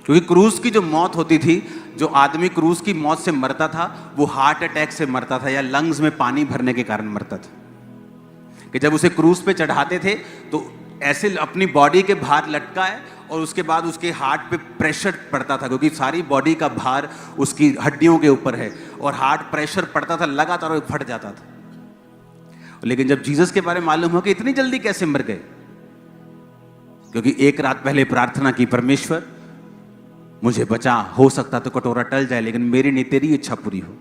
क्योंकि क्रूस की जो मौत होती थी, जो आदमी क्रूस की मौत से मरता था वो हार्ट अटैक से मरता था या लंग्स में पानी भरने के कारण मरता था। कि जब उसे क्रूस पे चढ़ाते थे तो ऐसे अपनी बॉडी के भार लटका है और उसके बाद उसके हार्ट पे प्रेशर पड़ता था, क्योंकि सारी बॉडी का भार उसकी हड्डियों के ऊपर है और हार्ट प्रेशर पड़ता था लगातार और फट जाता था। लेकिन जब जीसस के बारे में मालूम हो कि इतनी जल्दी कैसे मर गए, क्योंकि एक रात पहले प्रार्थना की, परमेश्वर मुझे बचा, हो सकता तो कटोरा टल जाए लेकिन मेरी नहीं तेरी इच्छा पूरी हो।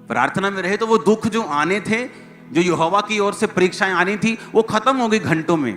प्रार्थना में रहे तो वो दुख जो आने थे, जो यहोवा की ओर से परीक्षाएं आनी थी, वो खत्म हो गई घंटों में।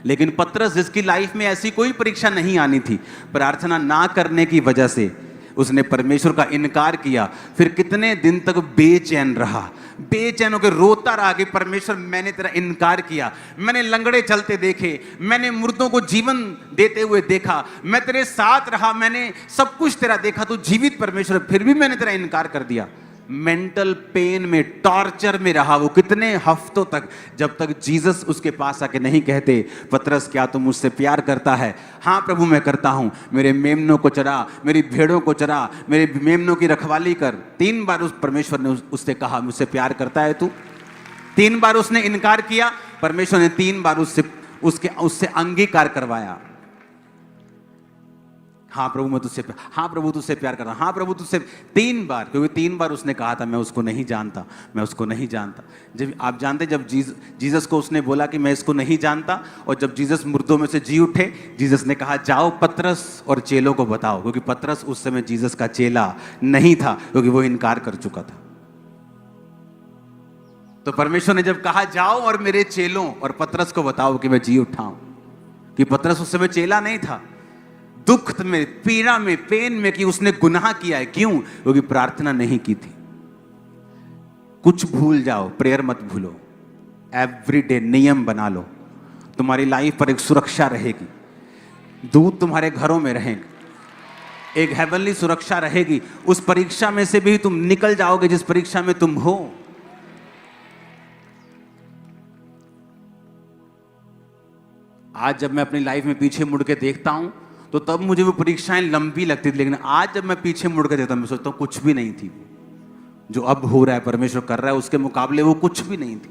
लेकिन पतरस जिसकी लाइफ में ऐसी कोई परीक्षा नहीं आनी थी, प्रार्थना ना करने की वजह से उसने परमेश्वर का इनकार किया। फिर कितने दिन तक बेचैन रहा, बेचैन होकर रोता रहा कि परमेश्वर मैंने तेरा इनकार किया, मैंने लंगड़े चलते देखे, मैंने मुर्दों को जीवन देते हुए देखा, मैं तेरे साथ रहा, मैंने सब कुछ तेरा देखा, तू जीवित परमेश्वर, फिर भी मैंने तेरा इनकार कर दिया। मेंटल पेन में, टॉर्चर में रहा वो कितने हफ्तों तक, जब तक जीसस उसके पास आके नहीं कहते पतरस क्या तुम मुझसे प्यार करता है? हाँ प्रभु मैं करता हूं, मेरे मेमनों को चरा, मेरी भेड़ों को चरा, मेरे मेमनों की रखवाली कर। 3 बार उस परमेश्वर ने उससे कहा मुझसे प्यार करता है तू? 3 बार उसने इनकार किया, परमेश्वर ने 3 बार उससे अंगीकार करवाया। हाँ प्रभु मैं तुझसे प्यार, हाँ प्रभु तुझसे प्यार कर रहा हूँ, हाँ प्रभु तुझसे 3 बार, क्योंकि 3 बार उसने कहा था मैं उसको नहीं जानता, मैं उसको नहीं जानता। जब आप जानते, जब जीसस को उसने बोला कि मैं इसको नहीं जानता, और जब जीसस मुर्दों में से जी उठे, जीसस ने कहा जाओ पतरस और चेलों को बताओ, क्योंकि पतरस उस समय जीसस का चेला नहीं था, क्योंकि वो इनकार कर चुका था। तो परमेश्वर ने जब कहा जाओ और मेरे चेलों और पतरस को बताओ कि मैं जी उठा हूं, कि पतरस उस समय चेला नहीं था, दुख में, पीड़ा में, पेन में, कि उसने गुनाह किया है। क्यों? क्योंकि प्रार्थना नहीं की थी। कुछ भूल जाओ, प्रेयर मत भूलो, एवरीडे नियम बना लो, तुम्हारी लाइफ पर एक सुरक्षा रहेगी, दूत तुम्हारे घरों में रहेंगे, एक हेवनली सुरक्षा रहेगी। उस परीक्षा में से भी तुम निकल जाओगे जिस परीक्षा में तुम हो। आज जब मैं अपनी लाइफ में पीछे मुड़ के देखता हूं तो तब मुझे वो परीक्षाएं लंबी लगती थी, लेकिन आज जब मैं पीछे मुड़ के देखता हूं मैं सोचता हूं कुछ भी नहीं थी। जो अब हो रहा है, परमेश्वर कर रहा है, उसके मुकाबले वो कुछ भी नहीं थी।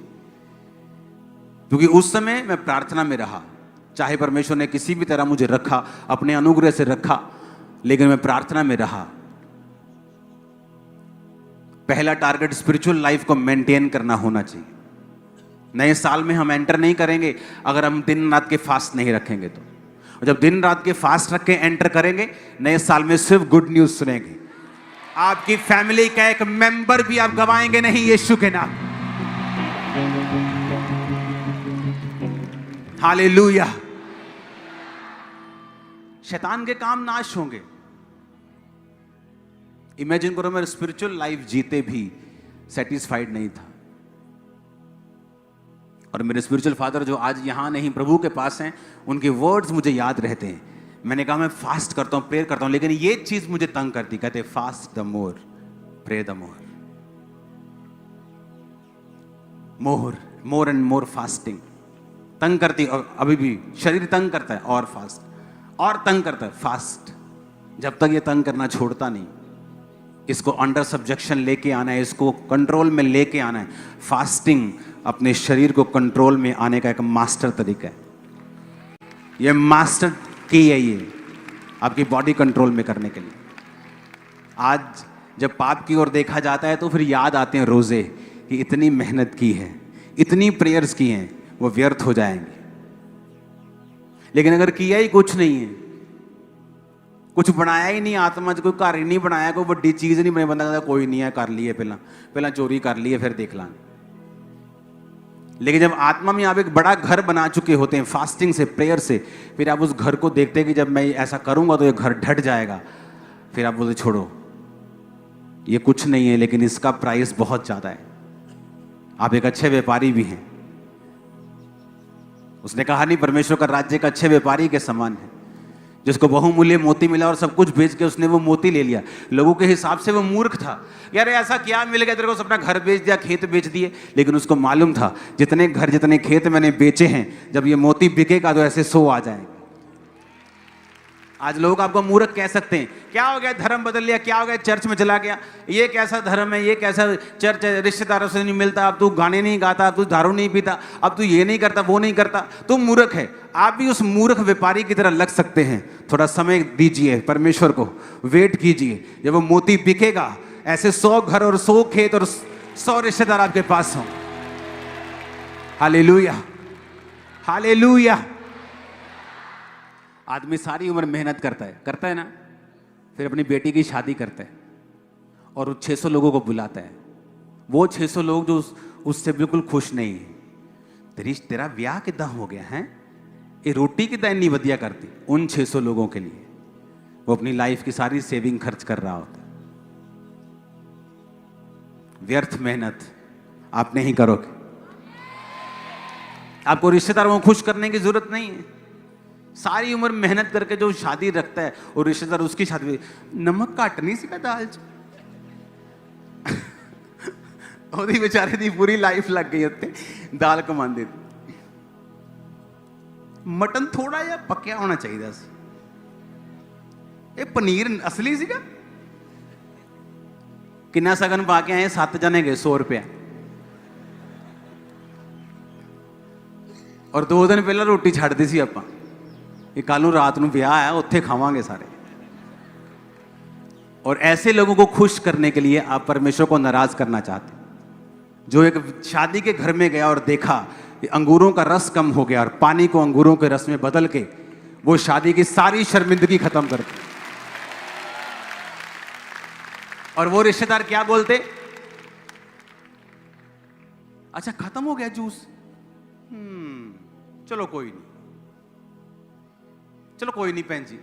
क्योंकि उस समय मैं प्रार्थना में रहा, चाहे परमेश्वर ने किसी भी तरह मुझे रखा, अपने अनुग्रह से रखा, लेकिन मैं प्रार्थना में रहा। पहला टारगेट स्पिरिचुअल लाइफ को मेंटेन करना होना चाहिए। नए साल में हम एंटर नहीं करेंगे अगर हम दिन रात के फास्ट नहीं रखेंगे तो। और जब दिन रात के फास्ट रख के एंटर करेंगे, नए साल में सिर्फ गुड न्यूज सुनेंगे। आपकी फैमिली का एक मेंबर भी आप गवाएंगे नहीं यीशु के नाम। हालेलुया। शैतान के काम नाश होंगे। इमेजिन करो, मैं स्पिरिचुअल लाइफ जीते भी सेटिस्फाइड नहीं था, और मेरे स्पिरिचुअल फादर जो आज यहां नहीं प्रभु के पास हैं, उनके वर्ड्स मुझे याद रहते हैं। मैंने कहा मैं फास्ट करता हूं, प्रेयर करता हूं, लेकिन ये चीज मुझे तंग करती। कहते fast the more, pray the more, more and more fasting तंग करती। और अभी भी शरीर तंग करता है, और फास्ट, और तंग करता है फास्ट। जब तक ये तंग करना छोड़ता नहीं, इसको अंडर सब्जेक्शन लेके आना है, इसको कंट्रोल में लेके आना है। फास्टिंग अपने शरीर को कंट्रोल में आने का एक मास्टर तरीका है। ये मास्टर की है, ये आपकी बॉडी कंट्रोल में करने के लिए। आज जब पाप की ओर देखा जाता है तो फिर याद आते हैं रोजे, कि इतनी मेहनत की है, इतनी प्रेयर्स की हैं, वो व्यर्थ हो जाएंगे। लेकिन अगर किया ही कुछ नहीं है, कुछ बनाया ही नहीं, आत्मा कोई घर ही नहीं बनाया, कोई बड़ी चीज नहीं बनी, बंदा कहता कोई नहीं है, कर लिए, पहला चोरी कर लिए, फिर देख लांगे। लेकिन जब आत्मा में आप एक बड़ा घर बना चुके होते हैं फास्टिंग से, प्रेयर से, फिर आप उस घर को देखते हैं कि जब मैं ऐसा करूंगा तो ये घर ढट जाएगा। फिर आप बोलते छोड़ो, ये कुछ नहीं है, लेकिन इसका प्राइस बहुत ज्यादा है। आप एक अच्छे व्यापारी भी हैं। उसने कहा नहीं, परमेश्वर का राज्य का अच्छे व्यापारी के समान है, जिसको बहुमूल्य मोती मिला और सब कुछ बेच के उसने वो मोती ले लिया। लोगों के हिसाब से वो मूर्ख था। यार ऐसा क्या मिल गया तेरे को, अपना घर बेच दिया, खेत बेच दिए। लेकिन उसको मालूम था जितने घर जितने खेत मैंने बेचे हैं, जब ये मोती बिकेगा तो ऐसे 100 आ जाएंगे। आज लोग आपको मूर्ख कह सकते हैं, क्या हो गया धर्म बदल लिया, क्या हो गया चर्च में चला गया, ये कैसा धर्म है, ये कैसा चर्च है, रिश्तेदारों से नहीं मिलता, अब तू गाने नहीं गाता, अब तू दारू नहीं पीता, अब तू ये नहीं करता, वो नहीं करता, तू मूर्ख है। आप भी उस मूर्ख व्यापारी की तरह लग सकते हैं। थोड़ा समय दीजिए परमेश्वर को, वेट कीजिए, जब वो मोती बिकेगा ऐसे 100 घर और 100 खेत और 100 रिश्तेदार आपके पास हों। Hallelujah, hallelujah. आदमी सारी उम्र मेहनत करता है ना, फिर अपनी बेटी की शादी करता है और 600 लोगों को बुलाता है। वो 600 लोग जो उससे बिल्कुल खुश नहीं है। तेरा ब्याह कितना हो गया है, ये रोटी कितना नहीं वधिया करती। उन 600 लोगों के लिए वो अपनी लाइफ की सारी सेविंग खर्च कर रहा होता है। व्यर्थ मेहनत आप नहीं करोगे। आपको रिश्तेदारों को खुश करने की जरूरत नहीं है। सारी उम्र मेहनत करके जो शादी रखता है और रिश्तेदार उसकी शादी, नमक घट नहीं सीखा दाल च ਉਹਦੀ बेचारे ਦੀ पूरी लाइफ लग गई ਉੱਤੇ दाल कमांदे। मटन थोड़ा ਜਿਹਾ ਪੱਕਿਆ ਹੋਣਾ ਚਾਹੀਦਾ ਸੀ। ਇਹ ਪਨੀਰ असली ਸੀਗਾ। ਕਿੰਨਾ ਸਗਨ ਪਾ ਕੇ ਆਏ, 7 ਜਣੇ ਗਏ, 100 रुपया। और 2 दिन ਪਹਿਲਾਂ ਰੋਟੀ ਛੱਡਦੀ ਸੀ ਆਪਾਂ, ਇਹ ਕੱਲ ਨੂੰ ਰਾਤ ਨੂੰ ਵਿਆਹ ਆ, ਉੱਥੇ ਖਾਵਾਂਗੇ ਸਾਰੇ। और ऐसे लोगों को खुश करने के लिए आप परमेश्वर को नाराज करना चाहते हैं। जो एक शादी के घर में गया और देखा कि अंगूरों का रस कम हो गया और पानी को अंगूरों के रस में बदल के वो शादी की सारी शर्मिंदगी खत्म कर दी। और वो रिश्तेदार क्या बोलते, अच्छा खत्म हो गया जूस, चलो कोई नहीं, चलो कोई नहीं भैन जी,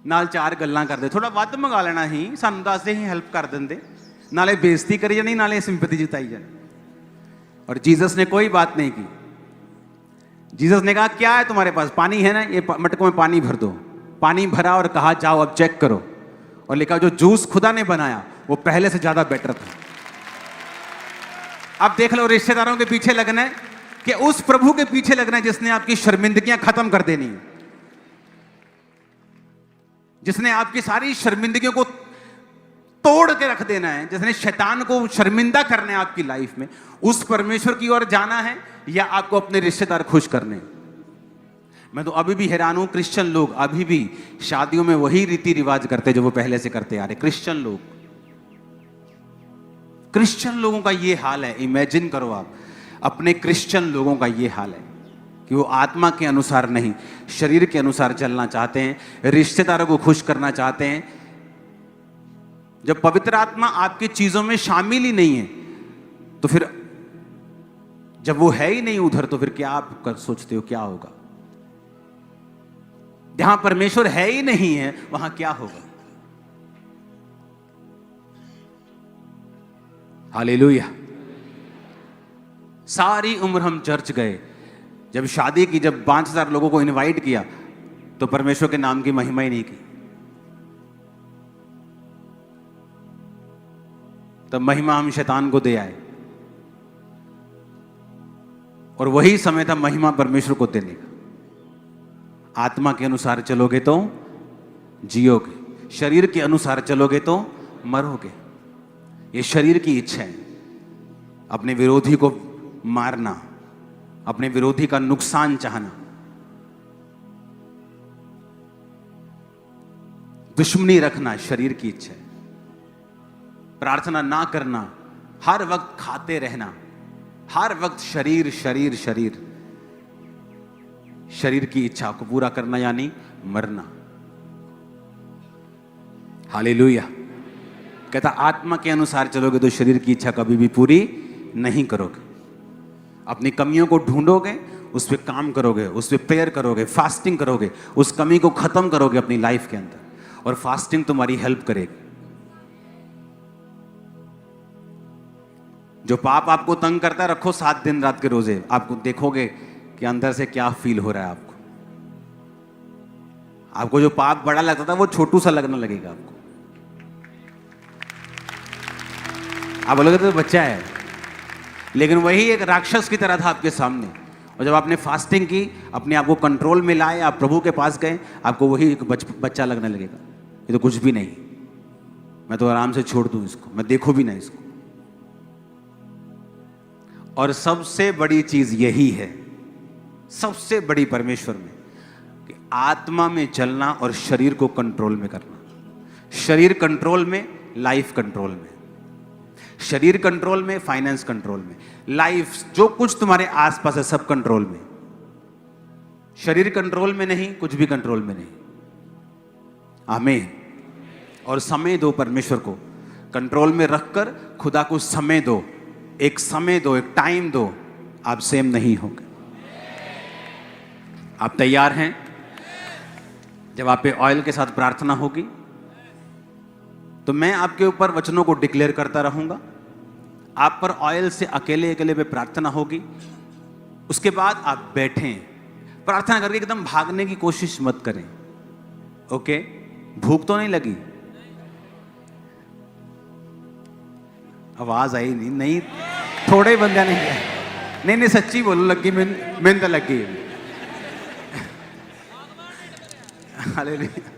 नाल चार गल्लां करदे, थोड़ा वध मंगा लेना ही, सानू दस दे ही हेल्प कर देंदे, नाले बेइज्जती करी जानी, नाले सिंपैथी जिताई जानी। और जीसस ने कोई बात नहीं की। जीसस ने कहा क्या है तुम्हारे पास, पानी है ना, ये मटकों में पानी भर दो। पानी भरा और कहा जाओ अब चेक करो, और लिखा जो जूस खुदा ने बनाया वो पहले से ज्यादा बेटर था। अब देख लो, रिश्तेदारों के पीछे लगना है कि उस प्रभु के पीछे लगना है जिसने आपकी शर्मिंदगियां खत्म कर देनी है, जिसने आपकी सारी शर्मिंदगियों को तोड़ के रख देना है, जिसने शैतान को शर्मिंदा करना है आपकी लाइफ में। उस परमेश्वर की ओर जाना है या आपको अपने रिश्तेदार खुश करने? मैं तो अभी भी हैरान हूं, क्रिश्चियन लोग अभी भी शादियों में वही रीति रिवाज करते जो वो पहले से करते आ रहे। क्रिश्चियन लोगों का ये हाल है। इमेजिन करो आप, अपने क्रिश्चियन लोगों का ये हाल है कि वो आत्मा के अनुसार नहीं, शरीर के अनुसार चलना चाहते हैं, रिश्तेदारों को खुश करना चाहते हैं। जब पवित्र आत्मा आपकी चीजों में शामिल ही नहीं है, तो फिर जब वो है ही नहीं उधर, तो फिर क्या आप सोचते हो क्या होगा? जहां परमेश्वर है ही नहीं है वहां क्या होगा? हालेलुया। सारी उम्र हम चर्च गए, जब शादी की, जब 5,000 लोगों को इनवाइट किया, तो परमेश्वर के नाम की महिमा ही नहीं की। तब महिमा हम शैतान को दे आए, और वही समय था महिमा परमेश्वर को देने का। आत्मा के अनुसार चलोगे तो जियोगे, शरीर के अनुसार चलोगे तो मरोगे। ये शरीर की इच्छा है, अपने विरोधी को मारना, अपने विरोधी का नुकसान चाहना, दुश्मनी रखना शरीर की इच्छा है। प्रार्थना ना करना, हर वक्त खाते रहना, हर वक्त शरीर शरीर शरीर, शरीर की इच्छा को पूरा करना यानी मरना। हालेलुया। कहता आत्मा के अनुसार चलोगे तो शरीर की इच्छा कभी भी पूरी नहीं करोगे। अपनी कमियों को ढूंढोगे, उस पर काम करोगे, उस पर प्रेयर करोगे, फास्टिंग करोगे, उस कमी को खत्म करोगे अपनी लाइफ के अंदर, और फास्टिंग तुम्हारी हेल्प करेगी। जो पाप आपको तंग करता है, रखो 7 दिन रात के रोजे, आपको देखोगे कि अंदर से क्या फील हो रहा है। आपको जो पाप बड़ा लगता था वो छोटू सा लगने लगेगा आपको। आप बोलोगे तो बच्चा है, लेकिन वही एक राक्षस की तरह था आपके सामने। और जब आपने फास्टिंग की, अपने आप को कंट्रोल में लाए, आप प्रभु के पास गए, आपको वही एक बच्चा लगने लगेगा। ये तो कुछ भी नहीं, मैं तो आराम से छोड़ दूं इसको, मैं देखो भी नहीं इसको। और सबसे बड़ी चीज यही है, सबसे बड़ी परमेश्वर में, कि आत्मा में चलना और शरीर को कंट्रोल में करना। शरीर कंट्रोल में, लाइफ कंट्रोल में। शरीर कंट्रोल में, फाइनेंस कंट्रोल में, लाइफ जो कुछ तुम्हारे आसपास है सब कंट्रोल में। शरीर कंट्रोल में नहीं, कुछ भी कंट्रोल में नहीं। आमीन। और समय दो परमेश्वर को, कंट्रोल में रखकर खुदा को समय दो, एक समय दो, एक टाइम दो, आप सेम नहीं होंगे। आप तैयार हैं? जब आप पे ऑयल के साथ प्रार्थना होगी तो मैं आपके ऊपर वचनों को डिक्लेयर करता रहूंगा। आप पर ऑयल से अकेले अकेले पे प्रार्थना होगी। उसके बाद आप बैठें, प्रार्थना करके एकदम भागने की कोशिश मत करें। ओके? भूख तो नहीं लगी? आवाज आई नहीं? नहीं, थोड़े बंदा नहीं, नहीं सच्ची बोलो, लगी मैंने तो लगी। हालेलुया।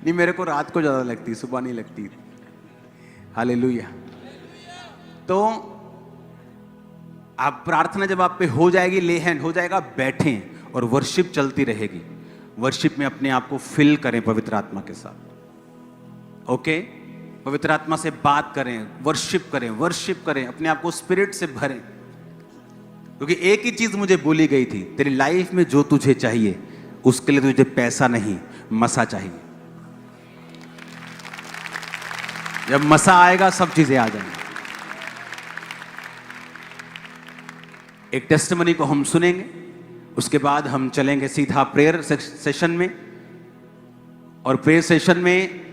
नहीं, मेरे को रात को ज्यादा लगती, सुबह नहीं लगती। हालेलुया। तो आप प्रार्थना जब आप पे हो जाएगी, ले हैंड हो जाएगा, बैठें और वर्शिप चलती रहेगी। वर्शिप में अपने आप को फिल करें पवित्र आत्मा के साथ। ओके, पवित्र आत्मा से बात करें, वर्शिप करें, अपने आप को स्पिरिट से भरें। क्योंकि एक ही चीज मुझे बोली गई थी, तेरी लाइफ में जो तुझे चाहिए उसके लिए तुझे पैसा नहीं, मसा चाहिए। जब मसा आएगा सब चीजें आ जाएंगी। एक टेस्टिमनी को हम सुनेंगे, उसके बाद हम चलेंगे सीधा प्रेयर सेशन में। और प्रेयर सेशन में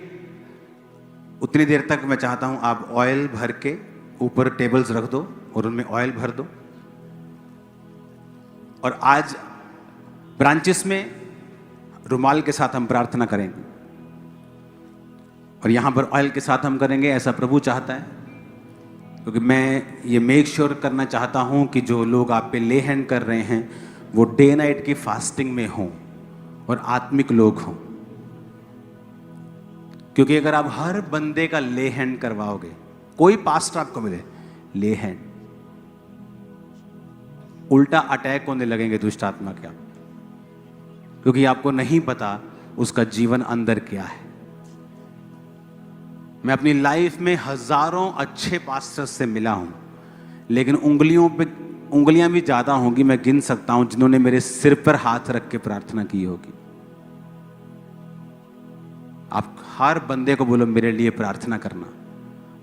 उतनी देर तक मैं चाहता हूं आप ऑयल भर के ऊपर टेबल्स रख दो और उनमें ऑयल भर दो। और आज ब्रांचेस में रुमाल के साथ हम प्रार्थना करेंगे और यहां पर ऑयल के साथ हम करेंगे, ऐसा प्रभु चाहता है। क्योंकि मैं ये मेक श्योर करना चाहता हूं कि जो लोग आप पे ले हैंड कर रहे हैं वो डे नाइट की फास्टिंग में हों और आत्मिक लोग हों। क्योंकि अगर आप हर बंदे का ले हैंड करवाओगे, कोई पास्टर आपको मिले ले हैंड, उल्टा अटैक होने लगेंगे दुष्ट आत्मा के आप, क्योंकि आपको नहीं पता उसका जीवन अंदर क्या है। मैं अपनी लाइफ में हजारों अच्छे पास्टर्स से मिला हूं, लेकिन उंगलियां भी ज्यादा होंगी, मैं गिन सकता हूं जिन्होंने मेरे सिर पर हाथ रख के प्रार्थना की होगी। आप हर बंदे को बोलो मेरे लिए प्रार्थना करना,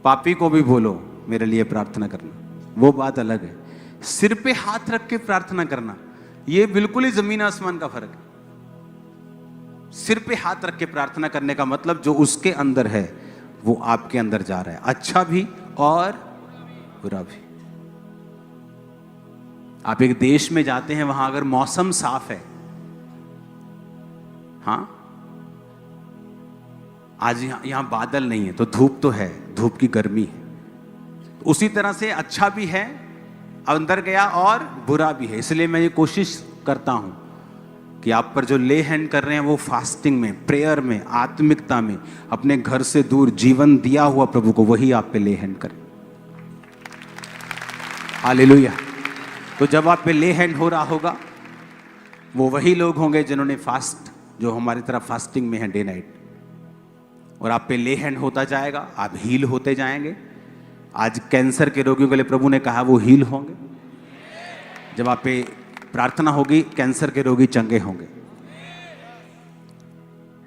पापी को भी बोलो मेरे लिए प्रार्थना करना, वो बात अलग है। सिर पे हाथ रख के प्रार्थना करना, ये बिल्कुल ही जमीन आसमान का फर्क है। सिर पे हाथ रख के प्रार्थना करने का मतलब जो उसके अंदर है वो आपके अंदर जा रहा है, अच्छा भी और बुरा भी। आप एक देश में जाते हैं, वहां अगर मौसम साफ है, हाँ आज यहां बादल नहीं है तो धूप तो है, धूप की गर्मी है, उसी तरह से अच्छा भी है अंदर गया और बुरा भी है। इसलिए मैं ये कोशिश करता हूं कि आप पर जो ले हैंड कर रहे हैं वो फास्टिंग में, प्रेयर में, आत्मिकता में, अपने घर से दूर जीवन दिया हुआ प्रभु को वही आप पे ले हैंड करें। हालेलुया। तो जब आप पे ले हैंड हो रहा होगा, वो वही लोग होंगे जिन्होंने फास्ट, जो हमारी तरह फास्टिंग में है डे नाइट, और आप पे ले हैंड होता जाएगा, आप हील होते जाएंगे। आज कैंसर के रोगियों के लिए प्रभु ने कहा वो हील होंगे। जब आप पे प्रार्थना होगी, कैंसर के रोगी चंगे होंगे।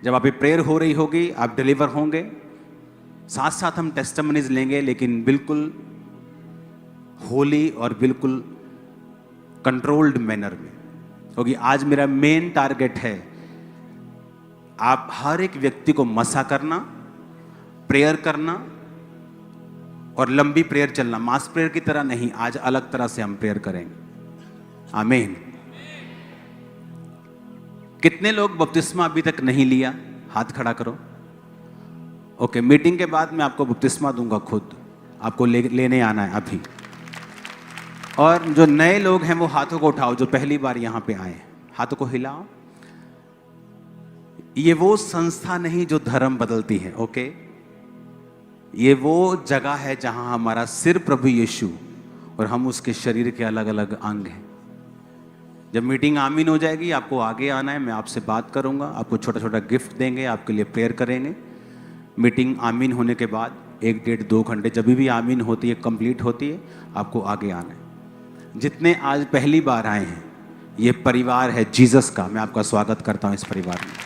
जब आप पे प्रेयर हो रही होगी, आप डिलीवर होंगे। साथ साथ हम टेस्टिमनीज लेंगे, लेकिन बिल्कुल होली और बिल्कुल कंट्रोल्ड मैनर में, क्योंकि आज मेरा मेन टारगेट है आप हर एक व्यक्ति को मसा करना, प्रेयर करना और लंबी प्रेयर चलना। मास प्रेयर की तरह नहीं, आज अलग तरह से हम प्रेयर करेंगे। आमीन। कितने लोग बपतिस्मा अभी तक नहीं लिया? हाथ खड़ा करो। ओके, मीटिंग के बाद मैं आपको बपतिस्मा दूंगा, खुद आपको लेने आना है अभी। और जो नए लोग हैं वो हाथों को उठाओ, जो पहली बार यहां पे आए, हाथों को हिलाओ। ये वो संस्था नहीं जो धर्म बदलती है, ओके? ये वो जगह है जहां हमारा सिर प्रभु यीशु और हम उसके शरीर के अलग अलग अंग हैं। जब मीटिंग आमीन हो जाएगी, आपको आगे आना है, मैं आपसे बात करूंगा, आपको छोटा छोटा गिफ्ट देंगे, आपके लिए प्रेयर करेंगे। मीटिंग आमीन होने के बाद 1 डेढ़ 2 घंटे जब भी आमीन होती है, कंप्लीट होती है, आपको आगे आना है। जितने आज पहली बार आए हैं, ये परिवार है जीसस का, मैं आपका स्वागत करता हूं इस परिवार में।